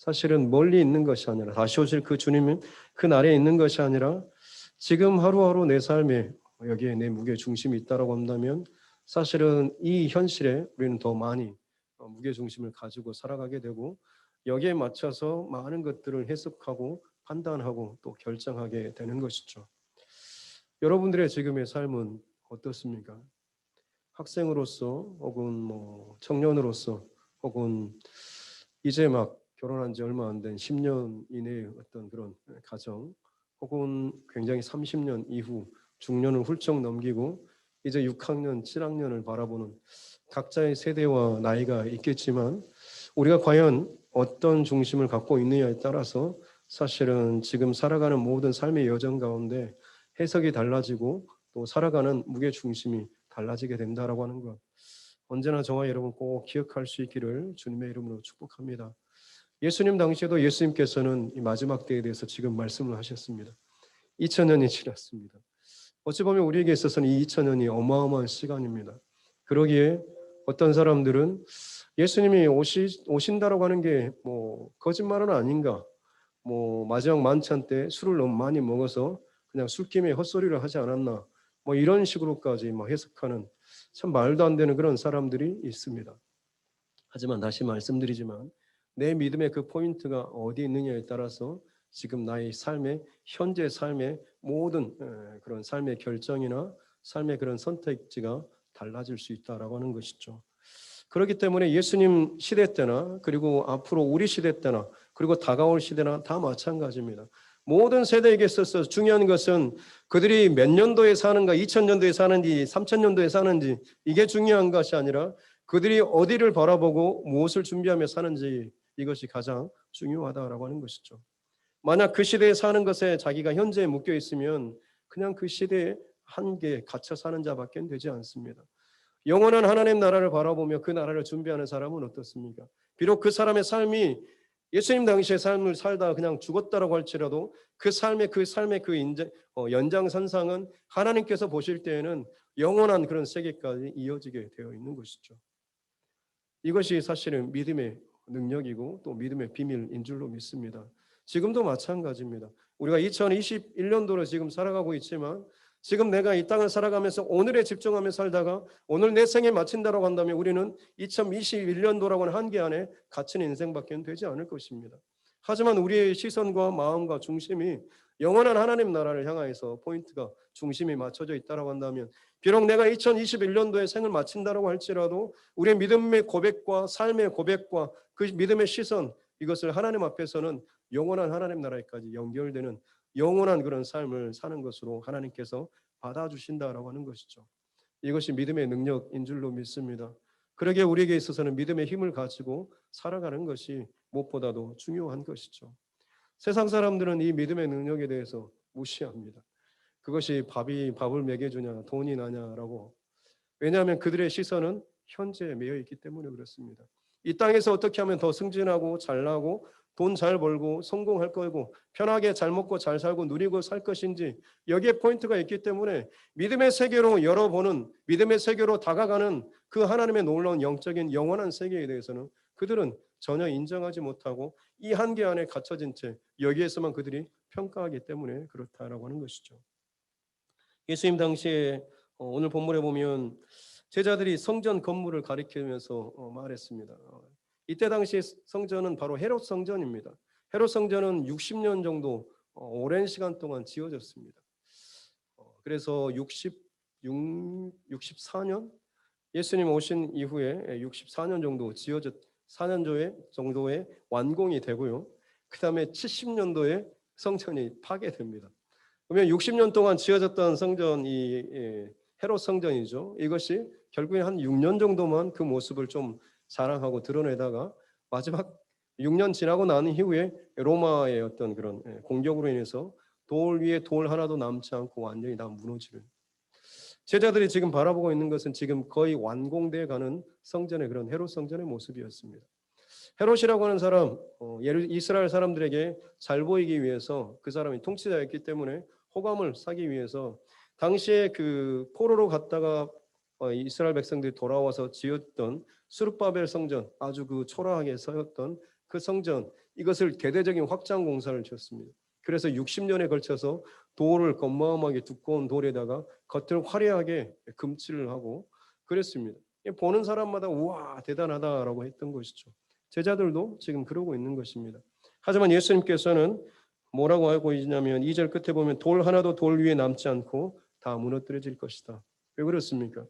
Speaker 1: 사실은 멀리 있는 것이 아니라 다시 오실 그 주님은 그 날에 있는 것이 아니라 지금 하루하루 내 삶에 여기에 내 무게 중심이 있다라고 한다면 사실은 이 현실에 우리는 더 많이 무게 중심을 가지고 살아가게 되고 여기에 맞춰서 많은 것들을 해석하고 판단하고 또 결정하게 되는 것이죠. 여러분들의 지금의 삶은 어떻습니까? 학생으로서 혹은 뭐 청년으로서 혹은 이제 막 결혼한 지 얼마 안 된 10년 이내의 어떤 그런 가정 혹은 굉장히 30년 이후 중년을 훌쩍 넘기고 이제 6학년, 7학년을 바라보는 각자의 세대와 나이가 있겠지만 우리가 과연 어떤 중심을 갖고 있느냐에 따라서 사실은 지금 살아가는 모든 삶의 여정 가운데 해석이 달라지고 또 살아가는 무게 중심이 달라지게 된다라고 하는 것 언제나 저와 여러분 꼭 기억할 수 있기를 주님의 이름으로 축복합니다. 예수님 당시에도 예수님께서는 이 마지막 때에 대해서 지금 말씀을 하셨습니다. 2000년이 지났습니다. 어찌 보면 우리에게 있어서는 이 2000년이 어마어마한 시간입니다. 그러기에 어떤 사람들은 예수님이 오신다라고 하는 게 뭐 거짓말은 아닌가, 뭐 마지막 만찬 때 술을 너무 많이 먹어서 그냥 술김에 헛소리를 하지 않았나, 뭐 이런 식으로까지 막 해석하는 참 말도 안 되는 그런 사람들이 있습니다. 하지만 다시 말씀드리지만 내 믿음의 그 포인트가 어디 있느냐에 따라서 지금 나의 삶의 현재 삶의 모든 그런 삶의 결정이나 삶의 그런 선택지가 달라질 수 있다라고 하는 것이죠. 그렇기 때문에 예수님 시대 때나 그리고 앞으로 우리 시대 때나 그리고 다가올 시대나 다 마찬가지입니다. 모든 세대에게 있어서 중요한 것은 그들이 몇 년도에 사는가, 2000년도에 사는지 3000년도에 사는지 이게 중요한 것이 아니라 그들이 어디를 바라보고 무엇을 준비하며 사는지 이것이 가장 중요하다라고 하는 것이죠. 만약 그 시대에 사는 것에 자기가 현재에 묶여 있으면 그냥 그 시대에 한계에 갇혀 사는 자밖에 되지 않습니다. 영원한 하나님 나라를 바라보며 그 나라를 준비하는 사람은 어떻습니까? 비록 그 사람의 삶이 예수님 당시의 삶을 살다 그냥 죽었다라고 할지라도 그 삶의 그 연장선상은 하나님께서 보실 때에는 영원한 그런 세계까지 이어지게 되어 있는 것이죠. 이것이 사실은 믿음의 능력이고 또 믿음의 비밀인 줄로 믿습니다. 지금도 마찬가지입니다. 우리가 2021년도로 지금 살아가고 있지만 지금 내가 이 땅을 살아가면서 오늘에 집중하며 살다가 오늘 내 생에 마친다라고 한다면 우리는 2021년도라고 하는 한계 안에 갇힌 인생밖에 되지 않을 것입니다. 하지만 우리의 시선과 마음과 중심이 영원한 하나님 나라를 향하여서 포인트가 중심이 맞춰져 있다라고 한다면 비록 내가 2021년도에 생을 마친다라고 할지라도 우리의 믿음의 고백과 삶의 고백과 그 믿음의 시선 이것을 하나님 앞에서는 영원한 하나님 나라에까지 연결되는 영원한 그런 삶을 사는 것으로 하나님께서 받아주신다라고 하는 것이죠. 이것이 믿음의 능력인 줄로 믿습니다. 그러기에 우리에게 있어서는 믿음의 힘을 가지고 살아가는 것이 무엇보다도 중요한 것이죠. 세상 사람들은 이 믿음의 능력에 대해서 무시합니다. 그것이 밥을 먹여주냐 돈이 나냐라고. 왜냐하면 그들의 시선은 현재에 매여 있기 때문에 그렇습니다. 이 땅에서 어떻게 하면 더 승진하고 잘나고 돈 잘 벌고 성공할 거고 편하게 잘 먹고 잘 살고 누리고 살 것인지 여기에 포인트가 있기 때문에 믿음의 세계로 열어보는 믿음의 세계로 다가가는 그 하나님의 놀라운 영적인 영원한 세계에 대해서는 그들은 전혀 인정하지 못하고 이 한계 안에 갇혀진 채 여기에서만 그들이 평가하기 때문에 그렇다라고 하는 것이죠. 예수님 당시에 오늘 본문에 보면 제자들이 성전 건물을 가리키면서 말했습니다. 이때 당시 성전은 바로 헤롯 성전입니다. 헤롯 성전은 60년 정도 오랜 시간 동안 지어졌습니다. 그래서 64년 예수님 오신 이후에 64년 정도 지어졌 4년 정도에 완공이 되고요. 그 다음에 70년도에 성전이 파괴됩니다. 그러면 60년 동안 지어졌던 성전이 헤롯 성전이죠. 이것이 결국에 한 6년 정도만 그 모습을 좀 자랑하고 드러내다가 마지막 6년 지나고 난 이후에 로마의 어떤 그런 공격으로 인해서 돌 위에 돌 하나도 남지 않고 완전히 다 무너지는 제자들이 지금 바라보고 있는 것은 지금 거의 완공돼 가는 성전의 그런 헤롯 성전의 모습이었습니다. 헤롯이라고 하는 사람, 이스라엘 사람들에게 잘 보이기 위해서 그 사람이 통치자였기 때문에 호감을 사기 위해서 당시에 그 포로로 갔다가 이스라엘 백성들이 돌아와서 지었던 스룹바벨 성전, 아주 그 초라하게 서였던 그 성전, 이것을 대대적인 확장 공사를 지었습니다. 그래서 60년에 걸쳐서 돌을 건마음하게 두꺼운 돌에다가 겉을 화려하게 금칠을 하고 그랬습니다. 보는 사람마다 우와 대단하다라고 했던 것이죠. 제자들도 지금 그러고 있는 것입니다. 하지만 예수님께서는 뭐라고 하고 있냐면 2절 끝에 보면 돌 하나도 돌 위에 남지 않고 다 무너뜨려질 것이다. 왜 그렇습니까?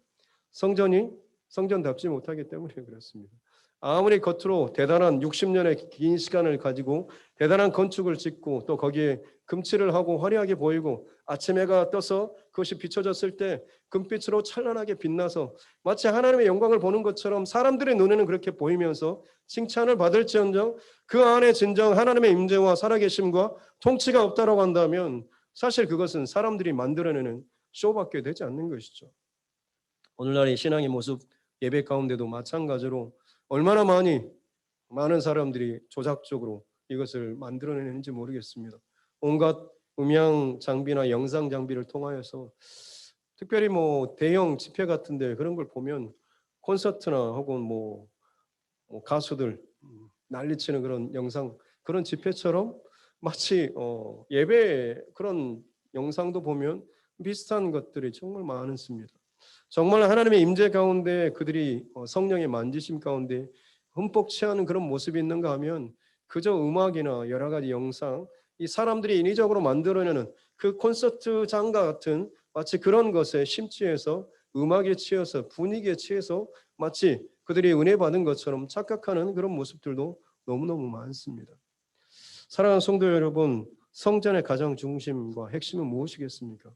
Speaker 1: 성전이 성전답지 못하기 때문에 그렇습니다. 아무리 겉으로 대단한 60년의 긴 시간을 가지고 대단한 건축을 짓고 또 거기에 금칠을 하고 화려하게 보이고 아침 해가 떠서 그것이 비춰졌을 때 금빛으로 찬란하게 빛나서 마치 하나님의 영광을 보는 것처럼 사람들의 눈에는 그렇게 보이면서 칭찬을 받을지언정 그 안에 진정 하나님의 임재와 살아계심과 통치가 없다라고 한다면 사실 그것은 사람들이 만들어내는 쇼밖에 되지 않는 것이죠. 오늘날의 신앙의 모습 예배 가운데도 마찬가지로 얼마나 많은 사람들이 조작적으로 이것을 만들어내는지 모르겠습니다. 온갖 음향 장비나 영상 장비를 통하여서 특별히 대형 집회 같은데 그런 걸 보면 콘서트나 혹은 가수들 난리치는 그런 영상 그런 집회처럼 마치 예배 그런 영상도 보면 비슷한 것들이 정말 많습니다. 정말 하나님의 임재 가운데 그들이 성령의 만지심 가운데 흠뻑 취하는 그런 모습이 있는가 하면 그저 음악이나 여러 가지 영상 이 사람들이 인위적으로 만들어내는 그 콘서트장과 같은 마치 그런 것에 심취해서 음악에 취해서 분위기에 취해서 마치 그들이 은혜 받은 것처럼 착각하는 그런 모습들도 너무너무 많습니다. 사랑하는 성도 여러분, 성전의 가장 중심과 핵심은 무엇이겠습니까?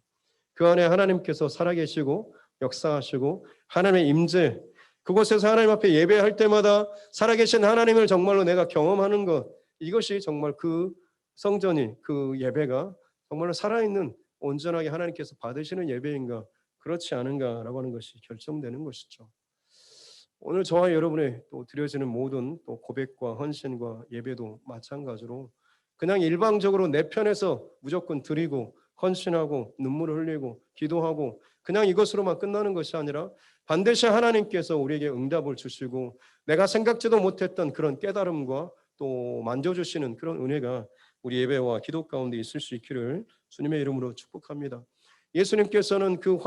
Speaker 1: 그 안에 하나님께서 살아계시고 역사하시고 하나님의 임재 그곳에서 하나님 앞에 예배할 때마다 살아계신 하나님을 정말로 내가 경험하는 것 이것이 정말 그 성전이 그 예배가 정말로 살아있는 온전하게 하나님께서 받으시는 예배인가 그렇지 않은가라고 하는 것이 결정되는 것이죠. 오늘 저와 여러분의 또 드려지는 모든 또 고백과 헌신과 예배도 마찬가지로 그냥 일방적으로 내 편에서 무조건 드리고 헌신하고 눈물을 흘리고 기도하고 그냥 이것으로만 끝나는 것이 아니라 반드시 하나님께서 우리에게 응답을 주시고 내가 생각지도 못했던 그런 깨달음과 또 만져주시는 그런 은혜가 우리 예배와 기도 가운데 있을 수 있기를 주님의 이름으로 축복합니다. 예수님께서는 그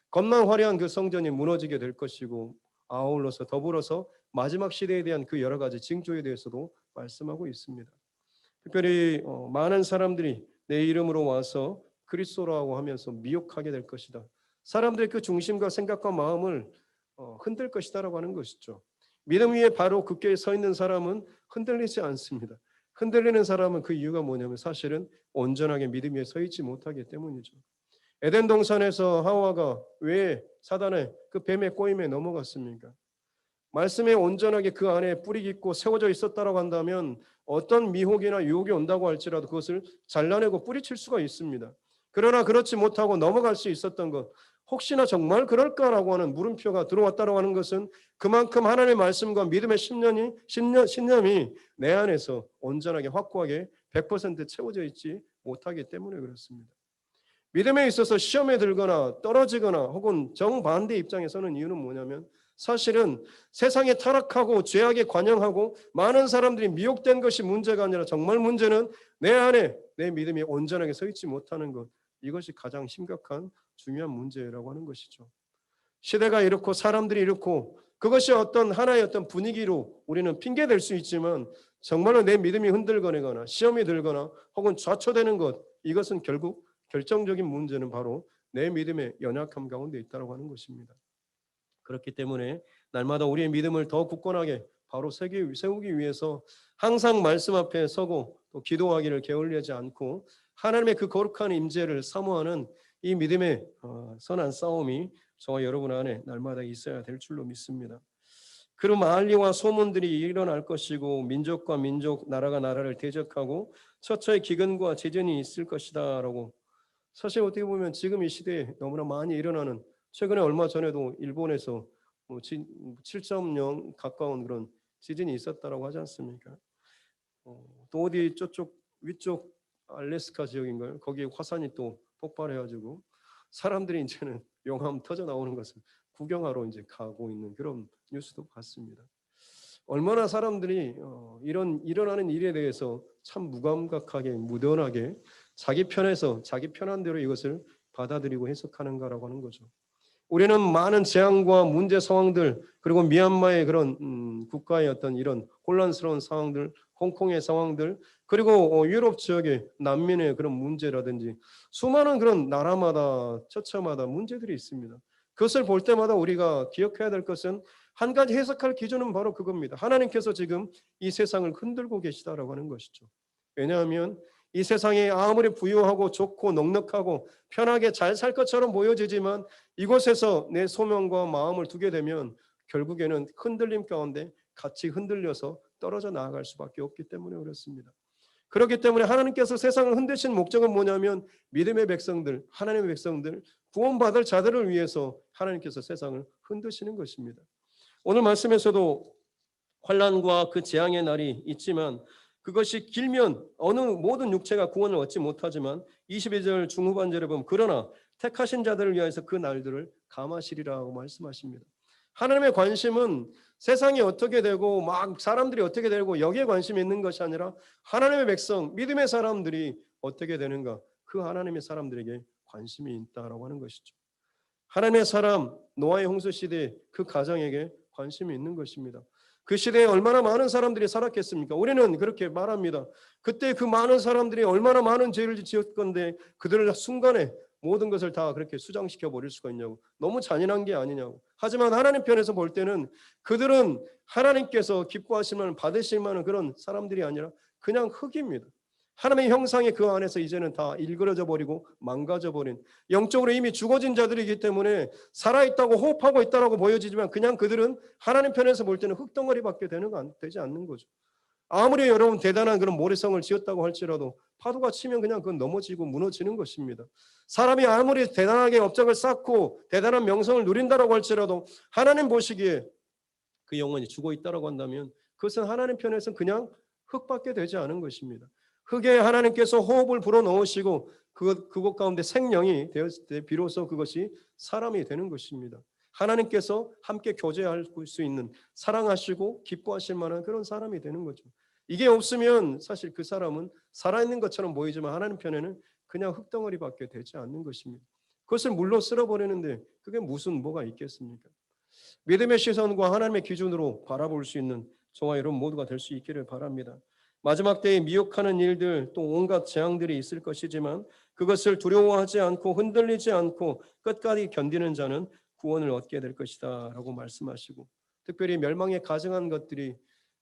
Speaker 1: 겁나 화려한 그 성전이 무너지게 될 것이고 아울러서 더불어서 마지막 시대에 대한 그 여러 가지 징조에 대해서도 말씀하고 있습니다. 특별히 많은 사람들이 내 이름으로 와서 그리스도라고 하면서 미혹하게 될 것이다. 사람들의 그 중심과 생각과 마음을 흔들 것이다라고 하는 것이죠. 믿음 위에 바로 굳게 서 있는 사람은 흔들리지 않습니다. 흔들리는 사람은 그 이유가 뭐냐면 사실은 온전하게 믿음 위에 서 있지 못하기 때문이죠. 에덴 동산에서 하와가 왜 사단의 그 뱀의 꼬임에 넘어갔습니까? 말씀에 온전하게 그 안에 뿌리 깊고 세워져 있었다라고 한다면 어떤 미혹이나 유혹이 온다고 할지라도 그것을 잘라내고 뿌리칠 수가 있습니다. 그러나 그렇지 못하고 넘어갈 수 있었던 것 혹시나 정말 그럴까라고 하는 물음표가 들어왔다고 하는 것은 그만큼 하나님의 말씀과 믿음의 신념이 내 안에서 온전하게 확고하게 100% 채워져 있지 못하기 때문에 그렇습니다. 믿음에 있어서 시험에 들거나 떨어지거나 혹은 정반대 입장에 서는 이유는 뭐냐면 사실은 세상에 타락하고 죄악에 관영하고 많은 사람들이 미혹된 것이 문제가 아니라 정말 문제는 내 안에 내 믿음이 온전하게 서 있지 못하는 것 이것이 가장 심각한 중요한 문제라고 하는 것이죠. 시대가 이렇고 사람들이 이렇고 그것이 어떤 하나의 어떤 분위기로 우리는 핑계될 수 있지만 정말로 내 믿음이 흔들거나 시험이 들거나 혹은 좌초되는 것 이것은 결국 결정적인 문제는 바로 내 믿음의 연약함 가운데 있다고 하는 것입니다. 그렇기 때문에 날마다 우리의 믿음을 더 굳건하게 바로 세우기 위해서 항상 말씀 앞에 서고 또 기도하기를 게을리하지 않고 하나님의 그 거룩한 임재를 사모하는 이 믿음의 선한 싸움이 저와 여러분 안에 날마다 있어야 될 줄로 믿습니다. 그런 만리와 소문들이 일어날 것이고 민족과 민족, 나라가 나라를 대적하고 처처의 기근과 재전이 있을 것이다라고 사실 어떻게 보면 지금 이 시대에 너무나 많이 일어나는 최근에 얼마 전에도 일본에서 7.0 가까운 그런 지진이 있었다라고 하지 않습니까? 또 어디 저쪽 위쪽 알래스카 지역인가요? 거기에 화산이 또 폭발해가지고 사람들이 이제는 용암 터져 나오는 것을 구경하러 이제 가고 있는 그런 뉴스도 봤습니다. 얼마나 사람들이 이런 일어나는 일에 대해서 참 무감각하게 무던하게 자기 편에서 자기 편한 대로 이것을 받아들이고 해석하는가라고 하는 거죠. 우리는 많은 재앙과 문제 상황들, 그리고 미얀마의 그런 국가의 어떤 이런 혼란스러운 상황들, 홍콩의 상황들, 그리고 유럽 지역의 난민의 그런 문제라든지 수많은 그런 나라마다 처처마다 문제들이 있습니다. 그것을 볼 때마다 우리가 기억해야 될 것은 한 가지 해석할 기준은 바로 그겁니다. 하나님께서 지금 이 세상을 흔들고 계시다라고 하는 것이죠. 왜냐하면 이 세상에 아무리 부유하고 좋고 넉넉하고 편하게 잘 살 것처럼 보여지지만 이곳에서 내 소명과 마음을 두게 되면 결국에는 흔들림 가운데 같이 흔들려서 떨어져 나아갈 수밖에 없기 때문에 그렇습니다. 그렇기 때문에 하나님께서 세상을 흔드신 목적은 뭐냐면 믿음의 백성들, 하나님의 백성들, 구원받을 자들을 위해서 하나님께서 세상을 흔드시는 것입니다. 오늘 말씀에서도 환난과 그 재앙의 날이 있지만 그것이 길면 어느 모든 육체가 구원을 얻지 못하지만 22절 중후반절에 보면 그러나 택하신 자들을 위하여서 그 날들을 감하시리라고 말씀하십니다. 하나님의 관심은 세상이 어떻게 되고 막 사람들이 어떻게 되고 여기에 관심이 있는 것이 아니라 하나님의 백성, 믿음의 사람들이 어떻게 되는가, 그 하나님의 사람들에게 관심이 있다라고 하는 것이죠. 하나님의 사람, 노아의 홍수 시대 그 가정에게 관심이 있는 것입니다. 그 시대에 얼마나 많은 사람들이 살았겠습니까? 우리는 그렇게 말합니다. 그때 그 많은 사람들이 얼마나 많은 죄를 지었건데 그들을 순간에 모든 것을 다 그렇게 수장시켜 버릴 수가 있냐고. 너무 잔인한 게 아니냐고. 하지만 하나님 편에서 볼 때는 그들은 하나님께서 기뻐하실 만한 받으실 만한 그런 사람들이 아니라 그냥 흙입니다. 하나님의 형상이 그 안에서 이제는 다 일그러져 버리고 망가져 버린, 영적으로 이미 죽어진 자들이기 때문에 살아있다고 호흡하고 있다고 보여지지만 그냥 그들은 하나님 편에서 볼 때는 흙덩어리밖에 되지 않는 거죠. 아무리 여러분 대단한 그런 모래성을 지었다고 할지라도 파도가 치면 그냥 그건 넘어지고 무너지는 것입니다. 사람이 아무리 대단하게 업적을 쌓고 대단한 명성을 누린다고 할지라도 하나님 보시기에 그 영혼이 죽어 있다고 한다면 그것은 하나님 편에서는 그냥 흙밖에 되지 않은 것입니다. 흙에 하나님께서 호흡을 불어넣으시고 그곳 가운데 생명이 되었을 때 비로소 그것이 사람이 되는 것입니다. 하나님께서 함께 교제할 수 있는, 사랑하시고 기뻐하실 만한 그런 사람이 되는 거죠. 이게 없으면 사실 그 사람은 살아있는 것처럼 보이지만 하나님 편에는 그냥 흙덩어리밖에 되지 않는 것입니다. 그것을 물로 쓸어버리는데 그게 무슨 뭐가 있겠습니까? 믿음의 시선과 하나님의 기준으로 바라볼 수 있는 저와 여러분 모두가 될 수 있기를 바랍니다. 마지막 때에 미혹하는 일들 또 온갖 재앙들이 있을 것이지만 그것을 두려워하지 않고 흔들리지 않고 끝까지 견디는 자는 구원을 얻게 될 것이다 라고 말씀하시고, 특별히 멸망에 가증한 것들이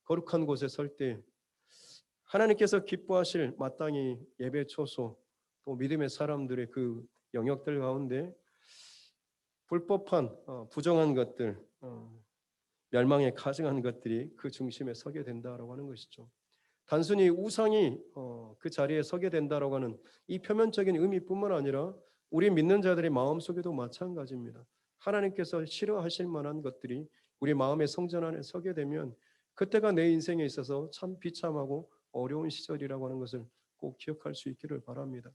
Speaker 1: 거룩한 곳에 설 때 하나님께서 기뻐하실 마땅히 예배 초소 또 믿음의 사람들의 그 영역들 가운데 불법한 부정한 것들, 멸망에 가증한 것들이 그 중심에 서게 된다라고 하는 것이죠. 단순히 우상이 그 자리에 서게 된다라고 하는 이 표면적인 의미뿐만 아니라 우리 믿는 자들의 마음속에도 마찬가지입니다. 하나님께서 싫어하실 만한 것들이 우리 마음의 성전 안에 서게 되면 그때가 내 인생에 있어서 참 비참하고 어려운 시절이라고 하는 것을 꼭 기억할 수 있기를 바랍니다.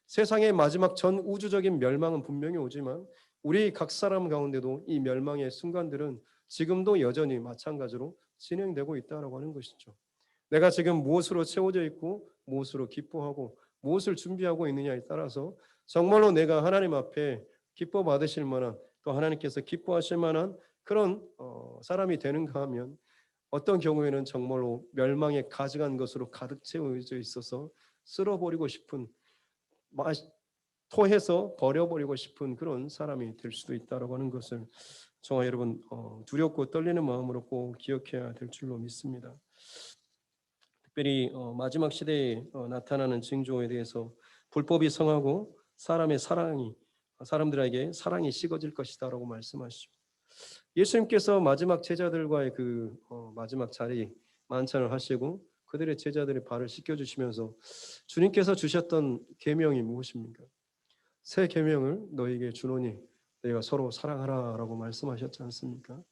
Speaker 1: 세상의 마지막 전 우주적인 멸망은 분명히 오지만 우리 각 사람 가운데도 이 멸망의 순간들은 지금도 여전히 마찬가지로 진행되고 있다라고 하는 것이죠. 내가 지금 무엇으로 채워져 있고 무엇으로 기뻐하고 무엇을 준비하고 있느냐에 따라서 정말로 내가 하나님 앞에 기뻐 받으실 만한, 또 하나님께서 기뻐하실 만한 그런 사람이 되는가 하면 어떤 경우에는 정말로 멸망에 가증한 것으로 가득 채워져 있어서 쓸어버리고 싶은, 토해서 버려버리고 싶은 그런 사람이 될 수도 있다라고 하는 것을 저와 여러분 두렵고 떨리는 마음으로 꼭 기억해야 될 줄로 믿습니다. 특별히 마지막 시대에 나타나는 징조에 대해서 불법이 성하고 사람들에게 사랑이 식어질 것이다라고 말씀하시죠. 예수님께서 마지막 제자들과의 그 마지막 자리 만찬을 하시고 그들의 제자들의 발을 씻겨 주시면서 주님께서 주셨던 계명이 무엇입니까? 새 계명을 너희에게 주노니 너희가 서로 사랑하라라고 말씀하셨지 않습니까?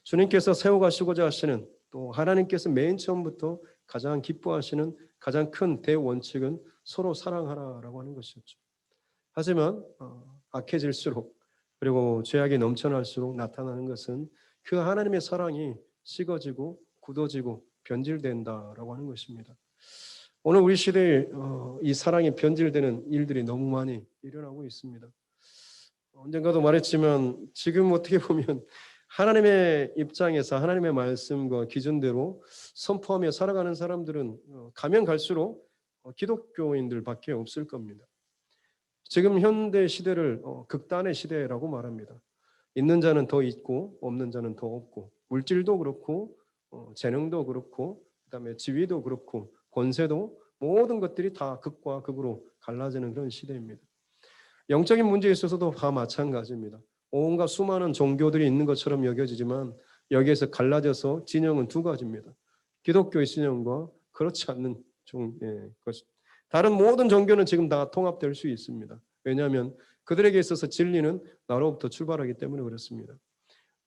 Speaker 1: 주님께서 세워가시고자 하시는, 또 하나님께서 맨 처음부터 가장 기뻐하시는 가장 큰 대원칙은 서로 사랑하라라고 하는 것이었죠. 하지만 악해질수록 그리고 죄악이 넘쳐날수록 나타나는 것은 그 하나님의 사랑이 식어지고 굳어지고 변질된다라고 하는 것입니다. 오늘 우리 시대에 이 사랑이 변질되는 일들이 너무 많이 일어나고 있습니다. 언젠가도 말했지만 지금 어떻게 보면 하나님의 입장에서 하나님의 말씀과 기준대로 선포하며 살아가는 사람들은 가면 갈수록 기독교인들밖에 없을 겁니다. 지금 현대 시대를 극단의 시대라고 말합니다. 있는 자는 더 있고 없는 자는 더 없고, 물질도 그렇고 재능도 그렇고 그다음에 지위도 그렇고 권세도, 모든 것들이 다 극과 극으로 갈라지는 그런 시대입니다. 영적인 문제에 있어서도 다 마찬가지입니다. 온갖 수많은 종교들이 있는 것처럼 여겨지지만 여기에서 갈라져서 진영은 두 가지입니다. 기독교의 진영과 그렇지 않는 것. 다른 모든 종교는 지금 다 통합될 수 있습니다. 왜냐하면 그들에게 있어서 진리는 나로부터 출발하기 때문에 그렇습니다.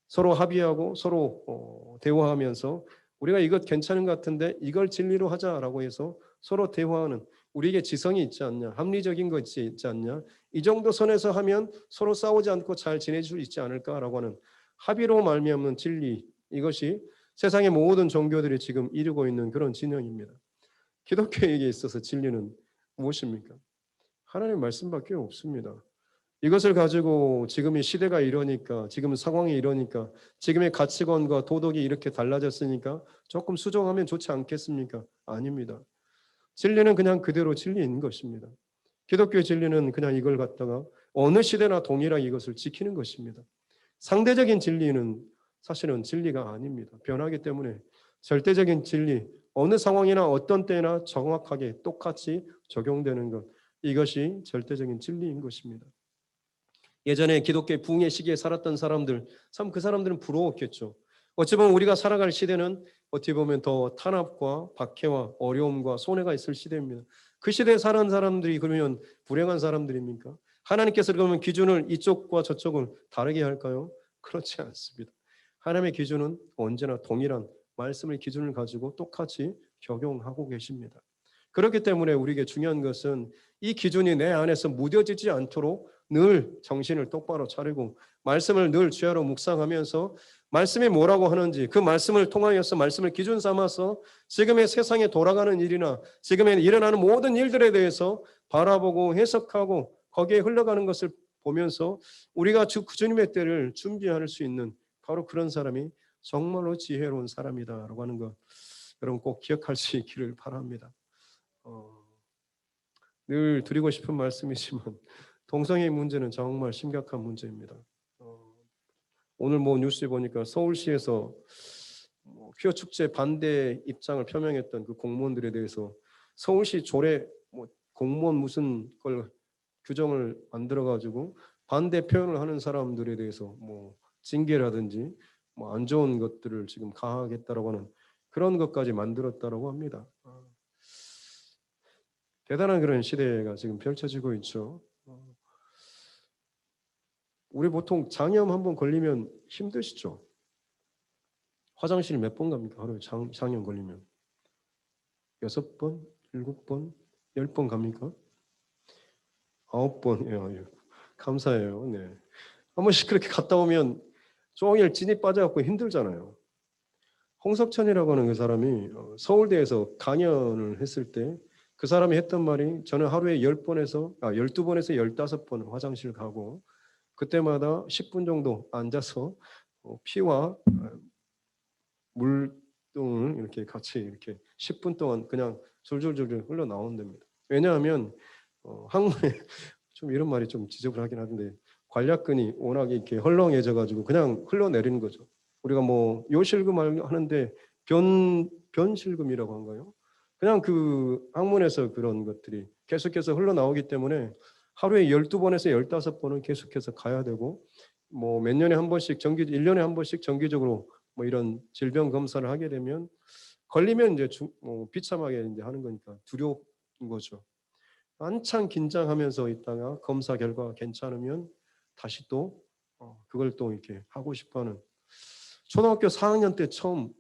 Speaker 1: 서로 합의하고 서로 대화하면서 우리가 이것 괜찮은 것 같은데 이걸 진리로 하자라고 해서 서로 대화하는, 우리에게 지성이 있지 않냐, 합리적인 것이 있지 않냐, 이 정도 선에서 하면 서로 싸우지 않고 잘 지낼 수 있지 않을까라고 하는 합의로 말미암는 진리, 이것이 세상의 모든 종교들이 지금 이루고 있는 그런 진영입니다. 기독교에게 있어서 진리는 무엇입니까? 하나님의 말씀밖에 없습니다. 이것을 가지고 지금 이 시대가 이러니까, 지금 상황이 이러니까, 지금의 가치관과 도덕이 이렇게 달라졌으니까 조금 수정하면 좋지 않겠습니까? 아닙니다. 진리는 그냥 그대로 진리인 것입니다. 기독교의 진리는 그냥 이걸 갖다가 어느 시대나 동일하게 이것을 지키는 것입니다. 상대적인 진리는 사실은 진리가 아닙니다. 변하기 때문에 절대적인 진리, 어느 상황이나 어떤 때나 정확하게 똑같이 적용되는 것, 이것이 절대적인 진리인 것입니다. 예전에 기독교의 붕의 시기에 살았던 사람들, 참 그 사람들은 부러웠겠죠. 어찌 보면 우리가 살아갈 시대는 어떻게 보면 더 탄압과 박해와 어려움과 손해가 있을 시대입니다. 그 시대에 사는 사람들이 그러면 불행한 사람들입니까? 하나님께서 그러면 기준을 이쪽과 저쪽을 다르게 할까요? 그렇지 않습니다. 하나님의 기준은 언제나 동일한 말씀의 기준을 가지고 똑같이 적용하고 계십니다. 그렇기 때문에 우리에게 중요한 것은 이 기준이 내 안에서 무뎌지지 않도록 늘 정신을 똑바로 차리고 말씀을 늘 주야로 묵상하면서 말씀이 뭐라고 하는지 그 말씀을 통하여서 말씀을 기준 삼아서 지금의 세상에 돌아가는 일이나 지금에 일어나는 모든 일들에 대해서 바라보고 해석하고 거기에 흘러가는 것을 보면서 우리가 주님의 때를 준비할 수 있는 바로 그런 사람이 정말로 지혜로운 사람이다라고 하는 것, 여러분 꼭 기억할 수 있기를 바랍니다. 늘 드리고 싶은 말씀이지만 동성애 문제는 정말 심각한 문제입니다. 오늘 뉴스에 보니까 서울시에서 퀴어 축제 반대 입장을 표명했던 그 공무원들에 대해서 서울시 조례 공무원 무슨 걸 규정을 만들어 가지고 반대 표현을 하는 사람들에 대해서 징계라든지 안 좋은 것들을 지금 가하겠다라고 하는 그런 것까지 만들었다라고 합니다. 대단한 그런 시대가 지금 펼쳐지고 있죠. 우리 보통 장염 한번 걸리면 힘드시죠? 화장실 몇 번 갑니까? 하루에 장염 걸리면 6번, 7번, 10번 갑니까? 9번. 감사해요. 네. 한 번씩 그렇게 갔다 오면 종일 진이 빠져갖고 힘들잖아요. 홍석천이라고 하는 그 사람이 서울대에서 강연을 했을 때 그 사람이 했던 말이, 저는 하루에 10번에서 12번에서 15번 화장실 가고 그때마다 10분 정도 앉아서 피와 물등을 이렇게 같이 이렇게 10분 동안 그냥 졸졸졸 흘러나온답니다. 왜냐하면 학문에 좀 이런 말이 좀 지저분하긴 한데 관략근이 워낙에 이렇게 헐렁해져 가지고 그냥 흘러내리는 거죠. 우리가 요실금 하는데 변실금이라고 한가요? 그냥 그 학문에서 그런 것들이 계속해서 흘러나오기 때문에 하루에 12번에서 15번은 계속해서 가야 되고 몇 년에 한 번씩 1년에 한 번씩 정기적으로 이런 질병 검사를 하게 되면 걸리면 이제 비참하게 이제 하는 거니까 두려운 거죠. 한창 긴장하면서 있다가 검사 결과가 괜찮으면 다시 또 그걸 또 이렇게 하고 싶어하는, 초등학교 4학년 때 처음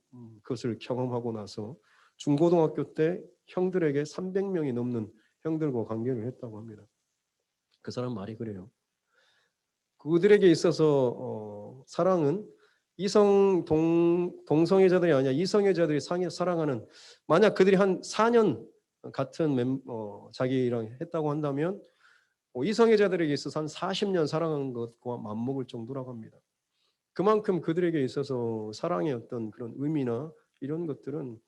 Speaker 1: 그것을 경험하고 나서 중고등학교 때 형들에게 300명이 넘는 형들과 관계를 했다고 합니다. 그 사람 말이 그래요. 그들에게 있어서 사랑은 동성애자들이 아니라 이성애자들이 사랑하는, 만약 그들이 한 4년 같은 자기랑 했다고 한다면 이성애자들에게 있어서 한 40년 사랑하는 것과 맞먹을 정도라고 합니다. 그만큼 그들에게 있어서 사랑의 어떤 그런 의미나 이런 것들은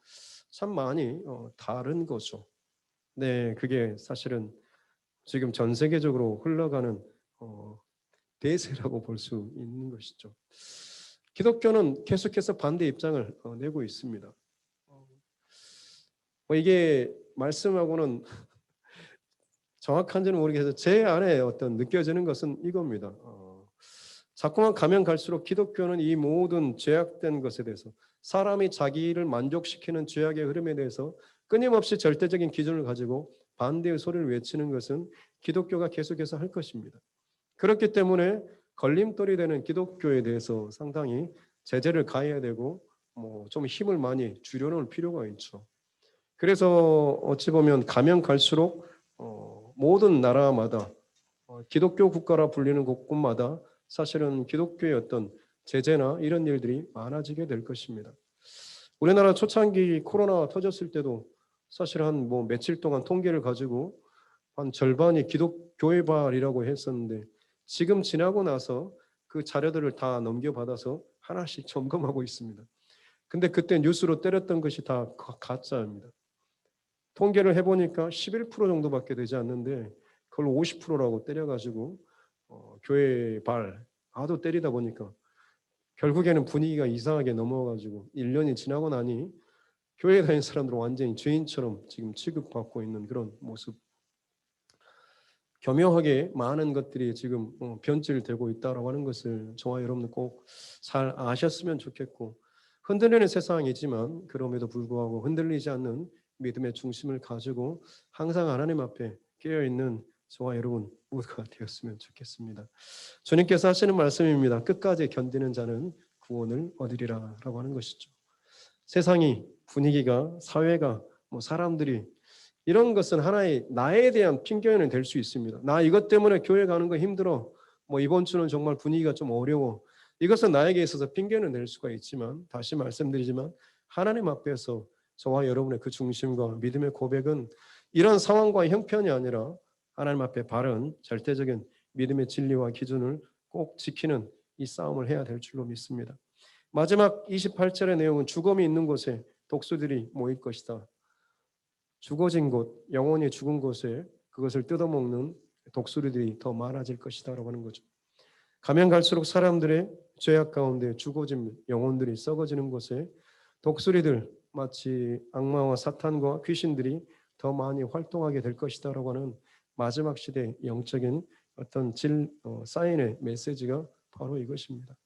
Speaker 1: 참 많이 다른 거죠. 네, 그게 사실은 지금 전 세계적으로 흘러가는 대세라고 볼 수 있는 것이죠. 기독교는 계속해서 반대 입장을 내고 있습니다. 이게 말씀하고는 정확한지는 모르겠어요. 제 안에 어떤 느껴지는 것은 이겁니다. 자꾸만 가면 갈수록 기독교는 이 모든 죄악된 것에 대해서, 사람이 자기를 만족시키는 죄악의 흐름에 대해서 끊임없이 절대적인 기준을 가지고 반대의 소리를 외치는 것은 기독교가 계속해서 할 것입니다. 그렇기 때문에 걸림돌이 되는 기독교에 대해서 상당히 제재를 가해야 되고 좀 힘을 많이 줄여놓을 필요가 있죠. 그래서 어찌 보면 가면 갈수록 모든 나라마다 기독교 국가라 불리는 곳곳마다 사실은 기독교의 어떤 제재나 이런 일들이 많아지게 될 것입니다. 우리나라 초창기 코로나 터졌을 때도 사실 한 며칠 동안 통계를 가지고 한 절반이 기독교회발이라고 했었는데, 지금 지나고 나서 그 자료들을 다 넘겨받아서 하나씩 점검하고 있습니다. 근데 그때 뉴스로 때렸던 것이 다 가짜입니다. 통계를 해보니까 11% 정도밖에 되지 않는데 그걸 50%라고 때려가지고 교회 아도 때리다 보니까 결국에는 분위기가 이상하게 넘어가지고 1년이 지나고 나니 교회에 다니는 사람들은 완전히 죄인처럼 지금 취급받고 있는 그런 모습. 교묘하게 많은 것들이 지금 변질되고 있다라고 하는 것을 저와 여러분들 꼭 잘 아셨으면 좋겠고, 흔들리는 세상이지만 그럼에도 불구하고 흔들리지 않는 믿음의 중심을 가지고 항상 하나님 앞에 깨어있는 저와 여러분 모두가 되었으면 좋겠습니다. 주님께서 하시는 말씀입니다. 끝까지 견디는 자는 구원을 얻으리라 라고 하는 것이죠. 세상이, 분위기가, 사회가, 사람들이, 이런 것은 하나의 나에 대한 핑계는 될 수 있습니다. 나 이것 때문에 교회 가는 거 힘들어. 이번 주는 정말 분위기가 좀 어려워. 이것은 나에게 있어서 핑계는 될 수가 있지만, 다시 말씀드리지만 하나님 앞에서 저와 여러분의 그 중심과 믿음의 고백은 이런 상황과 형편이 아니라 하나님 앞에 바른 절대적인 믿음의 진리와 기준을 꼭 지키는 이 싸움을 해야 될 줄로 믿습니다. 마지막 28절의 내용은 죽음이 있는 곳에 독수들이 모일 것이다. 죽어진 곳, 영혼이 죽은 곳에 그것을 뜯어먹는 독수리들이 더 많아질 것이다 라고 하는 거죠. 가면 갈수록 사람들의 죄악 가운데 죽어진 영혼들이 썩어지는 곳에 독수리들, 마치 악마와 사탄과 귀신들이 더 많이 활동하게 될 것이다 라고 하는 마지막 시대 영적인 어떤 사인의 메시지가 바로 이것입니다.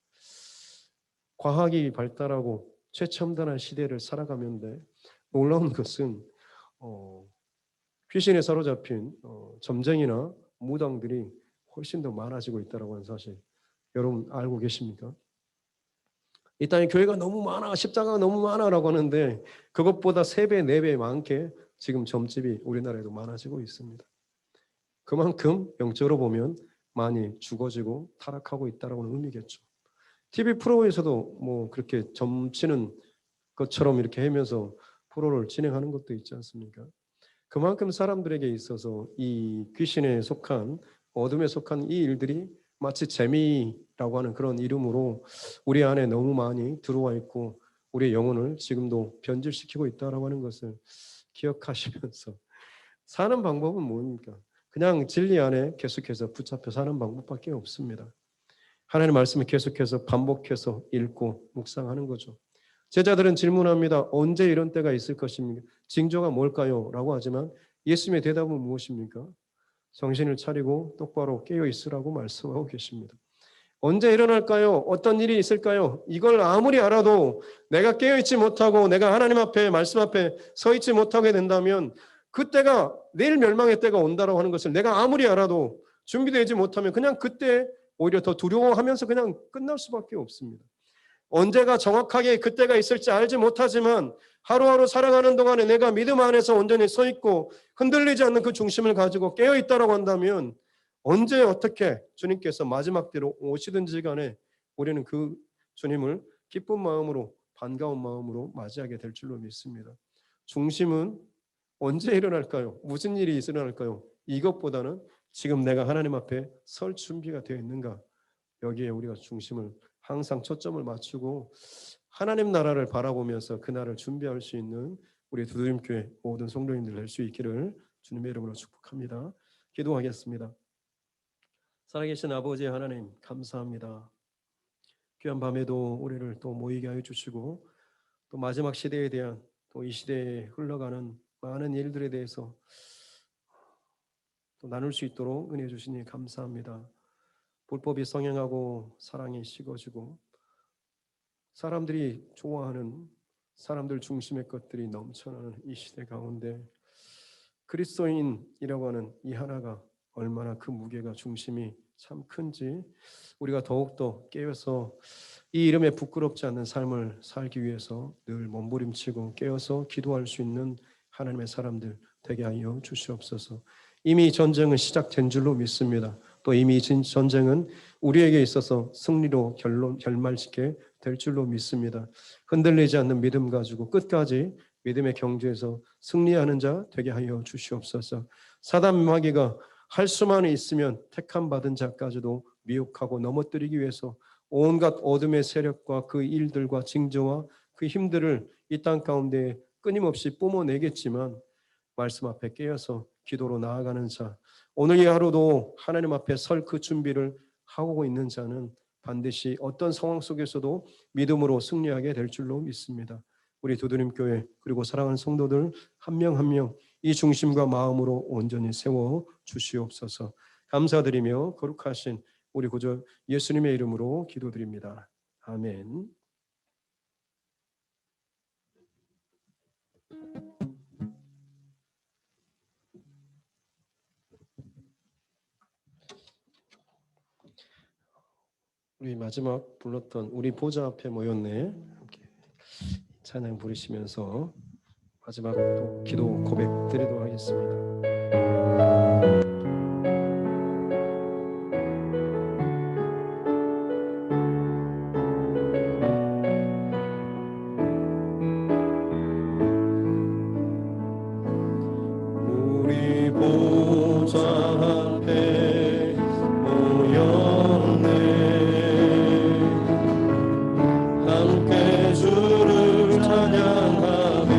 Speaker 1: 과학이 발달하고 최첨단한 시대를 살아가는데 놀라운 것은 귀신에 사로잡힌 점쟁이나 무당들이 훨씬 더 많아지고 있다고 하는 사실, 여러분 알고 계십니까? 이 땅에 교회가 너무 많아, 십자가가 너무 많아라고 하는데 그것보다 3배, 4배 많게 지금 점집이 우리나라에도 많아지고 있습니다. 그만큼 영적으로 보면 많이 죽어지고 타락하고 있다는 의미겠죠. TV 프로에서도 그렇게 점치는 것처럼 이렇게 하면서 프로를 진행하는 것도 있지 않습니까? 그만큼 사람들에게 있어서 이 귀신에 속한, 어둠에 속한 이 일들이 마치 재미라고 하는 그런 이름으로 우리 안에 너무 많이 들어와 있고 우리의 영혼을 지금도 변질시키고 있다라고 하는 것을 기억하시면서 사는 방법은 뭡니까? 그냥 진리 안에 계속해서 붙잡혀 사는 방법밖에 없습니다. 하나님의 말씀을 계속해서 반복해서 읽고 묵상하는 거죠. 제자들은 질문합니다. 언제 이런 때가 있을 것입니까? 징조가 뭘까요? 라고 하지만 예수님의 대답은 무엇입니까? 정신을 차리고 똑바로 깨어 있으라고 말씀하고 계십니다. 언제 일어날까요? 어떤 일이 있을까요? 이걸 아무리 알아도 내가 깨어 있지 못하고 내가 하나님 앞에, 말씀 앞에 서 있지 못하게 된다면 그때가 내일 멸망의 때가 온다고 하는 것을 내가 아무리 알아도 준비되지 못하면 그냥 그때 오히려 더 두려워하면서 그냥 끝날 수밖에 없습니다. 언제가 정확하게 그때가 있을지 알지 못하지만 하루하루 살아가는 동안에 내가 믿음 안에서 온전히 서 있고 흔들리지 않는 그 중심을 가지고 깨어 있다라고 한다면 언제 어떻게 주님께서 마지막 때로 오시든지 간에 우리는 그 주님을 기쁜 마음으로 반가운 마음으로 맞이하게 될 줄로 믿습니다. 중심은 언제 일어날까요? 무슨 일이 일어날까요? 이것보다는 지금 내가 하나님 앞에 설 준비가 되어 있는가? 여기에 우리가 중심을 항상 초점을 맞추고 하나님 나라를 바라보면서 그 날을 준비할 수 있는 우리 두드림교회 모든 성도님들 될 수 있기를 주님의 이름으로 축복합니다. 기도하겠습니다. 살아계신 아버지 하나님 감사합니다. 귀한 밤에도 우리를 또 모이게 하여 주시고 또 마지막 시대에 대한 또 이 시대에 흘러가는 많은 일들에 대해서 또 나눌 수 있도록 은혜 주시니 감사합니다. 불법이 성행하고 사랑이 식어지고 사람들이 좋아하는 사람들 중심의 것들이 넘쳐나는 이 시대 가운데 그리스도인이라고 하는 이 하나가 얼마나 그 무게가 중심이 참 큰지 우리가 더욱더 깨어서 이 이름에 부끄럽지 않는 삶을 살기 위해서 늘 몸부림치고 깨어서 기도할 수 있는 하나님의 사람들 되게 하여 주시옵소서. 이미 전쟁은 시작된 줄로 믿습니다. 또 이미 전쟁은 우리에게 있어서 승리로 결말짓게 될 줄로 믿습니다. 흔들리지 않는 믿음 가지고 끝까지 믿음의 경주에서 승리하는 자 되게 하여 주시옵소서. 사단 마귀가 할 수만 있으면 택함 받은 자까지도 미혹하고 넘어뜨리기 위해서 온갖 어둠의 세력과 그 일들과 징조와 그 힘들을 이 땅 가운데 끊임없이 뿜어내겠지만 말씀 앞에 깨어서 기도로 나아가는 자, 오늘 이 하루도 하나님 앞에 설 그 준비를 하고 있는 자는 반드시 어떤 상황 속에서도 믿음으로 승리하게 될 줄로 믿습니다. 우리 두드림교회 그리고 사랑하는 성도들 한 명 한 명 이 중심과 마음으로 온전히 세워 주시옵소서. 감사드리며 거룩하신 우리 구주 예수님의 이름으로 기도드립니다. 아멘. 우리 마지막 불렀던 우리 보좌 앞에 모였네. 함께 찬양 부르시면서 마지막 또 기도 고백 드리도록 하겠습니다. 우리 보좌 앞에 모였네. 함께 주를 찬양하며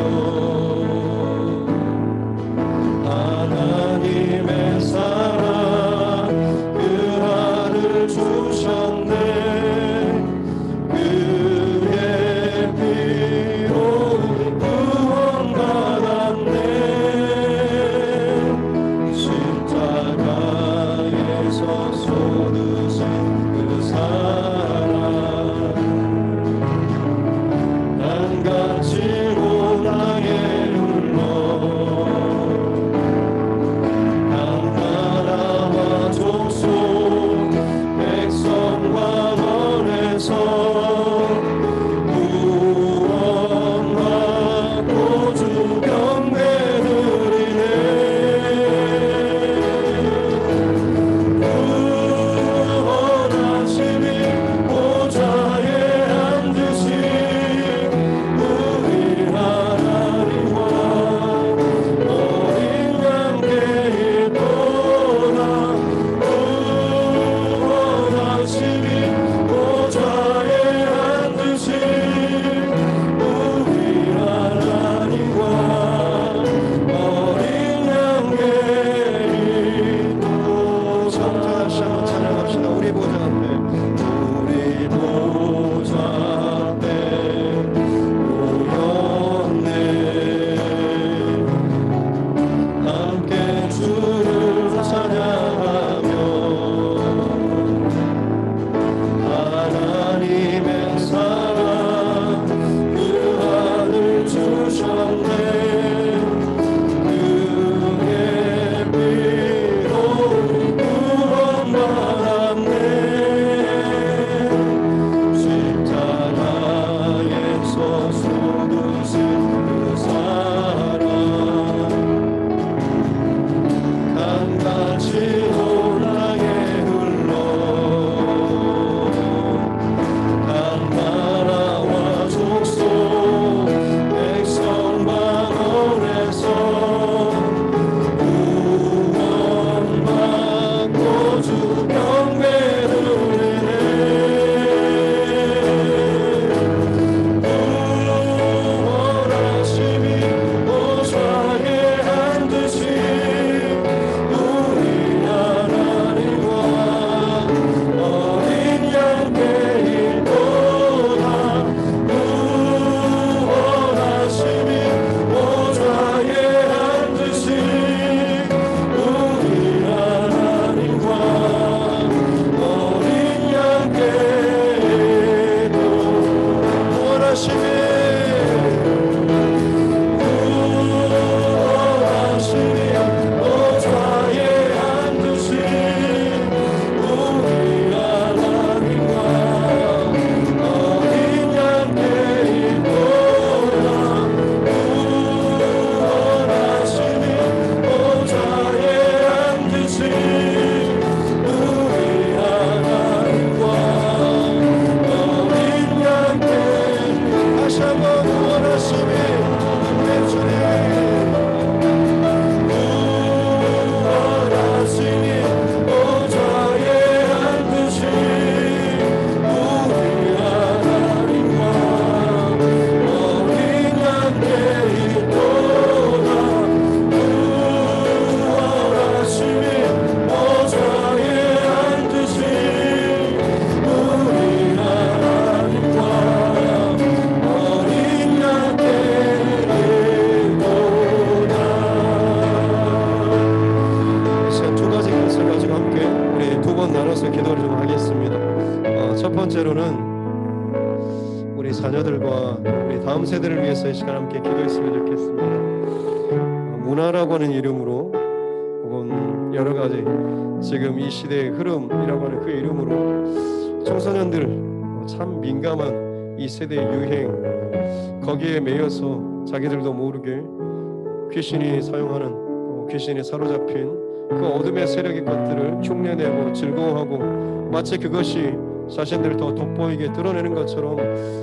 Speaker 1: 번째로는 우리 자녀들과 우리 다음 세대를 위해서 이 시간 함께 기도했으면 좋겠습니다. 문화라고 하는 이름으로 혹은 여러 가지 지금 이 시대의 흐름이라고 하는 그 이름으로 청소년들 참 민감한 이 세대의 유행 거기에 매여서 자기들도 모르게 귀신이 사용하는 귀신이 사로잡힌 그 어둠의 세력의 것들을 흉내내고 즐거워하고 마치 그것이 자신들을 더 돋보이게 드러내는 것처럼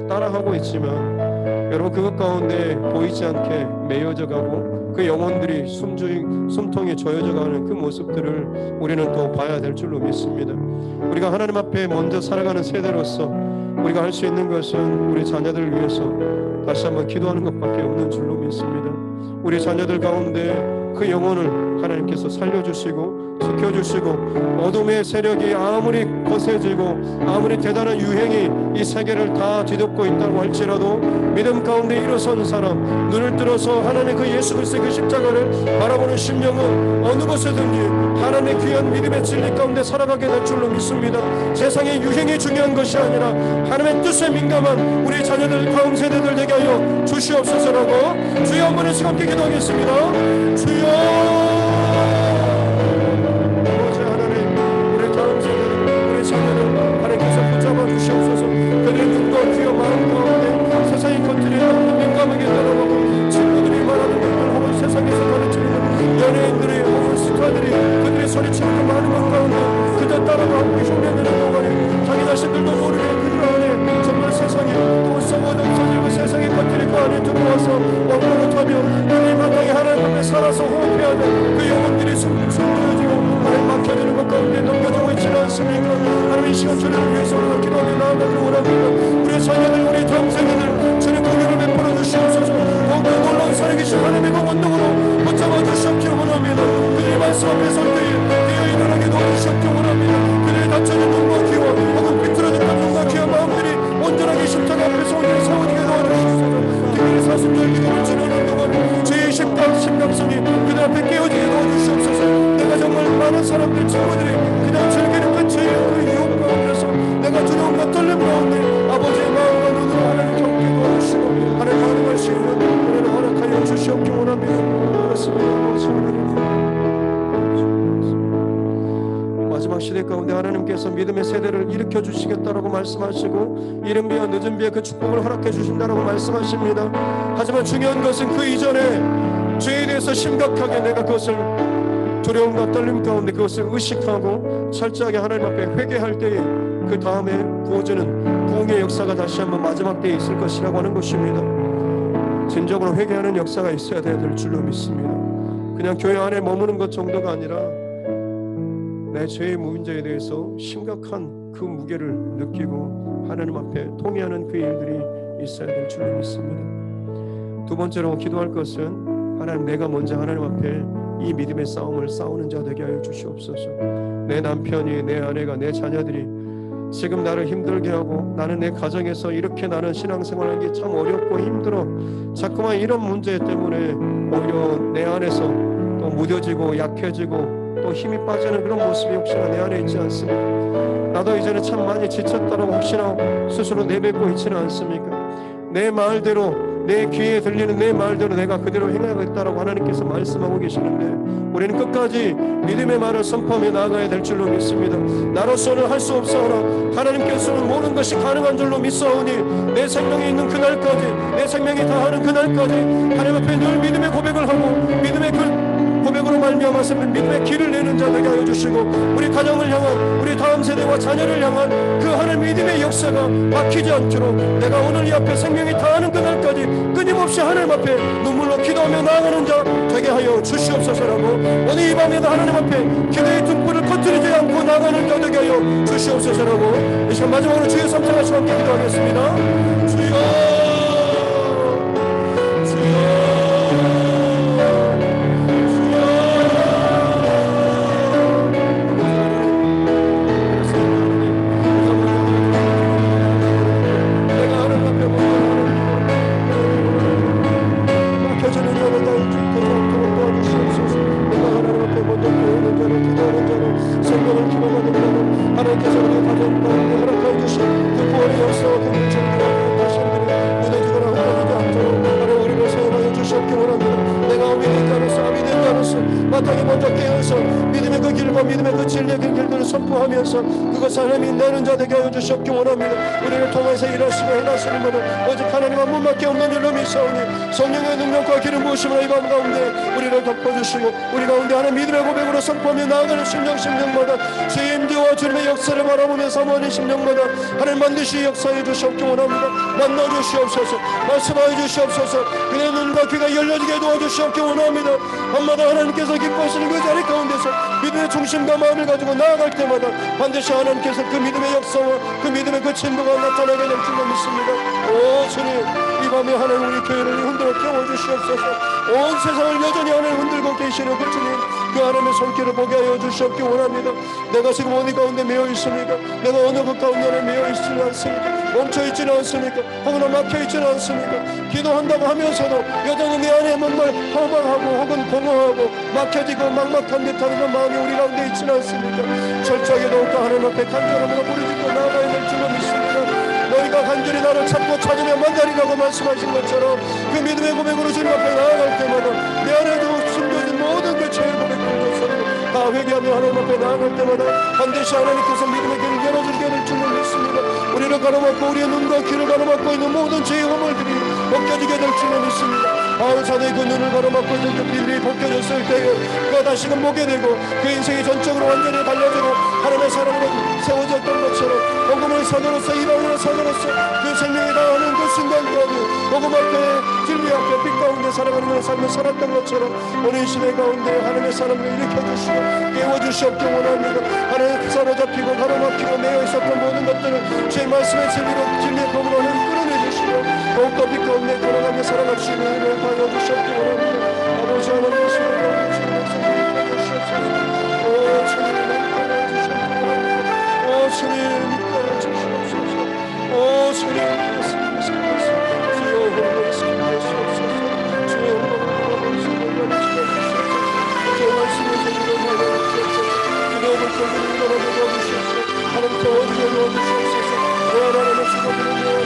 Speaker 1: 따라하고 있지만 여러분 그것 가운데 보이지 않게 매여져 가고 그 영혼들이 숨통이 조여져 가는 그 모습들을 우리는 또 봐야 될 줄로 믿습니다. 우리가 하나님 앞에 먼저 살아가는 세대로서 우리가 할 수 있는 것은 우리 자녀들을 위해서 다시 한번 기도하는 것밖에 없는 줄로 믿습니다. 우리 자녀들 가운데 그 영혼을 하나님께서 살려주시고 지켜주시고 어둠의 세력이 아무리 거세지고 아무리 대단한 유행이 이 세계를 다 뒤덮고 있다고 할지라도 믿음 가운데 일어선 사람 눈을 들어서 하나님의 그 예수 그리스도의 그 십자가를 바라보는 심령은 어느 곳에든지 하나님의 귀한 믿음의 진리 가운데 살아가게 될 줄로 믿습니다. 세상의 유행이 중요한 것이 아니라 하나님의 뜻에 민감한 우리 자녀들 다음 세대들 되게 하여 주시옵소서라고 주여 한번 해서 함께 기도하겠습니다. 주여 주시옵소서. 그들의 눈과 귀와 마음 가운데 세상의 것들이 너무 민감하게 따라가고 친구들이 말하는 것들 혹은 세상에서 가르치는 연예인들이 혹은 스타들이 그들의 소리치는 그 많은 것 가운데 그들 따라가고 흉내내는 동안에 자기 자신들도 모르게 그들 안에 정말 세상에 또 썩어져 없어지고 세상의 것들이 그 안에 들어와서 왕노릇하며 우리 마땅히 하나님 앞에 살아서 호흡해야 될 그 영혼들이 숨겨지고 하나님 막혀지는 것 가운데 넘겨주고 있지는 않습니까? 하나님 이 시간 주님을 위해서 우리가 기도하며 나아가기를 원합니다. 우리 자녀들 우리 다음 세대들 주님 공유를 베풀어 주시옵소서. 더욱더 놀라운 살아계신 하나님의 그 원동으로 붙잡아 주시옵기를 원합니다. 그들의 말씀 앞에 설 때에 되어 일어나게 도와주시옵기를 원합니다. 그들의 닫혀진 눈과 귀와 혹은 비틀어진 눈과 귀와 마음들이 온전하게 십자가 앞에서 온전히 세워지게 도와주시옵소서. 그들의 사슴들 기도를 지내는 동안 죄의 심각성이 그들 앞에 깨어지게 도와주시옵소서. 내가 정말 많은 사람들 친구들이 그냥 즐기는 그 죄의 그 유혹 가운데서 내가 두려움과 떨림 가운데 아버지의 마음과 눈으로 하나님 겪게 도와주시고 하나님 가능할 수 있는 은혜를 허락하여 주시옵기 원합니다. 그렇습니다. 마지막 시대 가운데 하나님께서 믿음의 세대를 일으켜 주시겠다라고 말씀하시고 이른 비와 늦은 비에 그 축복을 허락해 주신다라고 말씀하십니다. 하지만 중요한 것은 그 이전에 죄에 대해서 심각하게 내가 그것을 두려움과 떨림 가운데 그것을 의식하고 철저하게 하나님 앞에 회개할 때에 그 다음에 부어주는 부흥의 역사가 다시 한번 마지막 때에 있을 것이라고 하는 것입니다. 진정으로 회개하는 역사가 있어야 될 줄로 믿습니다. 그냥 교회 안에 머무는 것 정도가 아니라 내 죄의 문제에 대해서 심각한 그 무게를 느끼고 하나님 앞에 통회하는 그 일들이 있어야 될 줄로 믿습니다. 두 번째로 기도할 것은 하나님 내가 먼저 하나님 앞에 이 믿음의 싸움을 싸우는 자 되게 하여 주시옵소서. 내 남편이 내 아내가 내 자녀들이 지금 나를 힘들게 하고 나는 내 가정에서 이렇게 나는 신앙생활하는 게 참 어렵고 힘들어 자꾸만 이런 문제 때문에 오히려 내 안에서 또 무뎌지고 약해지고 또 힘이 빠지는 그런 모습이 혹시나 내 안에 있지 않습니까? 나도 이제는 참 많이 지쳤다라고 혹시나 스스로 내뱉고 있지는 않습니까? 내 말대로, 내 귀에 들리는 내 말대로 내가 그대로 행하겠다라고 하나님께서 말씀하고 계시는데, 우리는 끝까지 믿음의 말을 선포하며 나아가야 될 줄로 믿습니다. 나로서는 할 수 없사오나 하나님께서는 모든 것이 가능한 줄로 믿사오니, 내 생명이 있는 그날까지, 내 생명이 다하는 그날까지 하나님 앞에 늘 믿음의 고백을 하고 믿음의 고백으로 말미암아서 믿음의 길을 내는 자 되게 하여 주시고, 우리 가정을 향한, 우리 다음 세대와 자녀를 향한 그 하나님 믿음의 역사가 막히지 않도록 내가 오늘 이 앞에 생명이 다하는 그날까지 끊임없이 하나님 앞에 눈물로 기도하며 나아가는 자 되게 하여 주시옵소서라고, 오늘 이 밤에도 하나님 앞에 기도의 등불을 꺼뜨리지 않고 나아가는 자 되게 하여 주시옵소서라고, 이 시간 마지막으로 주의 삼창하시고 함께 기도하겠습니다. 주여, 마땅히 먼저 깨어서 믿음의 그 길과 믿음의 그 진리의 그 길들을 선포하면서 그것을 하나님이 내는 자 되게 하여 주시옵기 원합니다. 우리를 통해서 일하시고 행하시는 것은 오직 하나님 한 분밖에 없는 일로 믿사오니, 성령의 능력과 기름 부으심으로 이 밤 가운데 우리를 덮어주시고 우리 가운데 하나님 믿음의 고백으로 선포하며 나아가는 심령마다 주의 임재와 주님의 역사를 바라보며 사모하는 심령마다 하나님 반드시 역사해 주시옵기 원합니다. 만나 주시옵소서, 말씀하여 주시옵소서, 그의 눈과 귀가 열려지게 도와주시옵기 원합니다. 밤마다 하나님께서 기뻐하시는 그 자리 가운데서 믿음의 중심과 마음을 가지고 나아갈 때마다 반드시 하나님께서 그 믿음의 역사와 그 믿음의 그 진도가 나타나게 될 줄로 믿습니다. 오 주님, 이 밤에 하나님 우리 교회를 흔들어 깨워주시옵소서. 온 세상을 여전히 하나님 흔들고 계시는 그 주님, 그 하나님의 손길을 보게 하여 주시옵기 원합니다. 내가 지금 어디 가운데 매여 있습니까? 내가 어느 것 가운데 매여 있지는 않습니까? 멈춰있지는 않습니까? 혹은 막혀있지는 않습니까? 기도한다고 하면서도 여전히 내 안에 뭔가 허망하고 혹은 공허하고 막혀지고 막막한 듯한 그런 마음이 우리 가운데 있지는 않습니까? 철저하게 더욱더 하나님 앞에 간절함으로 부르짖고 나아가야 될 줄로 믿습니다. 너희가 간절히 나를 찾고 찾으면 만나리라고 말씀하신 것처럼 그 믿음의 고백으로 주님 앞에 나아갈 때마다 내 안에 숨겨진 모든 그 죄의 고백들을 다 회개하며 하나님 앞에 나아갈 때마다 반드시 하나님께서 믿음의 길을 열어주게 될 줄로 믿습니다. 우리를 가로막고 우리의 눈과 귀를 가로막고 있는 모든 죄의 허물들이 벗겨지게 될 줄로 믿습니다. 자네의 그 눈을 가로막고 있는 그 비밀이 벗겨졌을 때에 그가 다시금 보게 되고 그 인생이 전적으로 완전히 달라지고 하나님의 사랑으로 세워졌던 것처럼 복음을 산으로서 이방인의 산으로서 그 생명이 다하는 그 순간까지 복음 앞에 진리 앞에 빛 가운데 살아가는 삶을 살았던 것처럼 오늘 시대 가운데 하나님의 사랑을 일으켜주시고 깨워주시옵기 원합니다. 하나님 사로잡히고 가로막히고 매여 있었던 모든 것들을 주의 말씀의 진리로 진리의 법으로 끌어내주시고 더욱더 빛 가운데 걸어가며 살아갈 수 있는 은혜를 하여 주시옵기 원합니다. 아버지 하나님의 신을 주시옵소서. 오 주님 오 주님 믿어 주시옵소서. 오 주님 말씀하시옵소서. 주여 말씀하시옵소서. 주여 말씀하시옵소서. 주여 말씀하시옵소서. 기도를 통해 열어주옵소서. 하나님 도와주여 주옵소서. 내 하나님의 주님을 위하여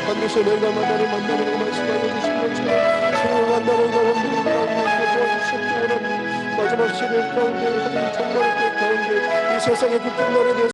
Speaker 1: 반드시 내가 만나는 말씀하여 주신 것처럼 주를 만나는 가운데 도와주시옵기 원합니다. 마지막 시대 가운데 하나님 정말 그 가운데 이 세상의 깊은 날에 대해서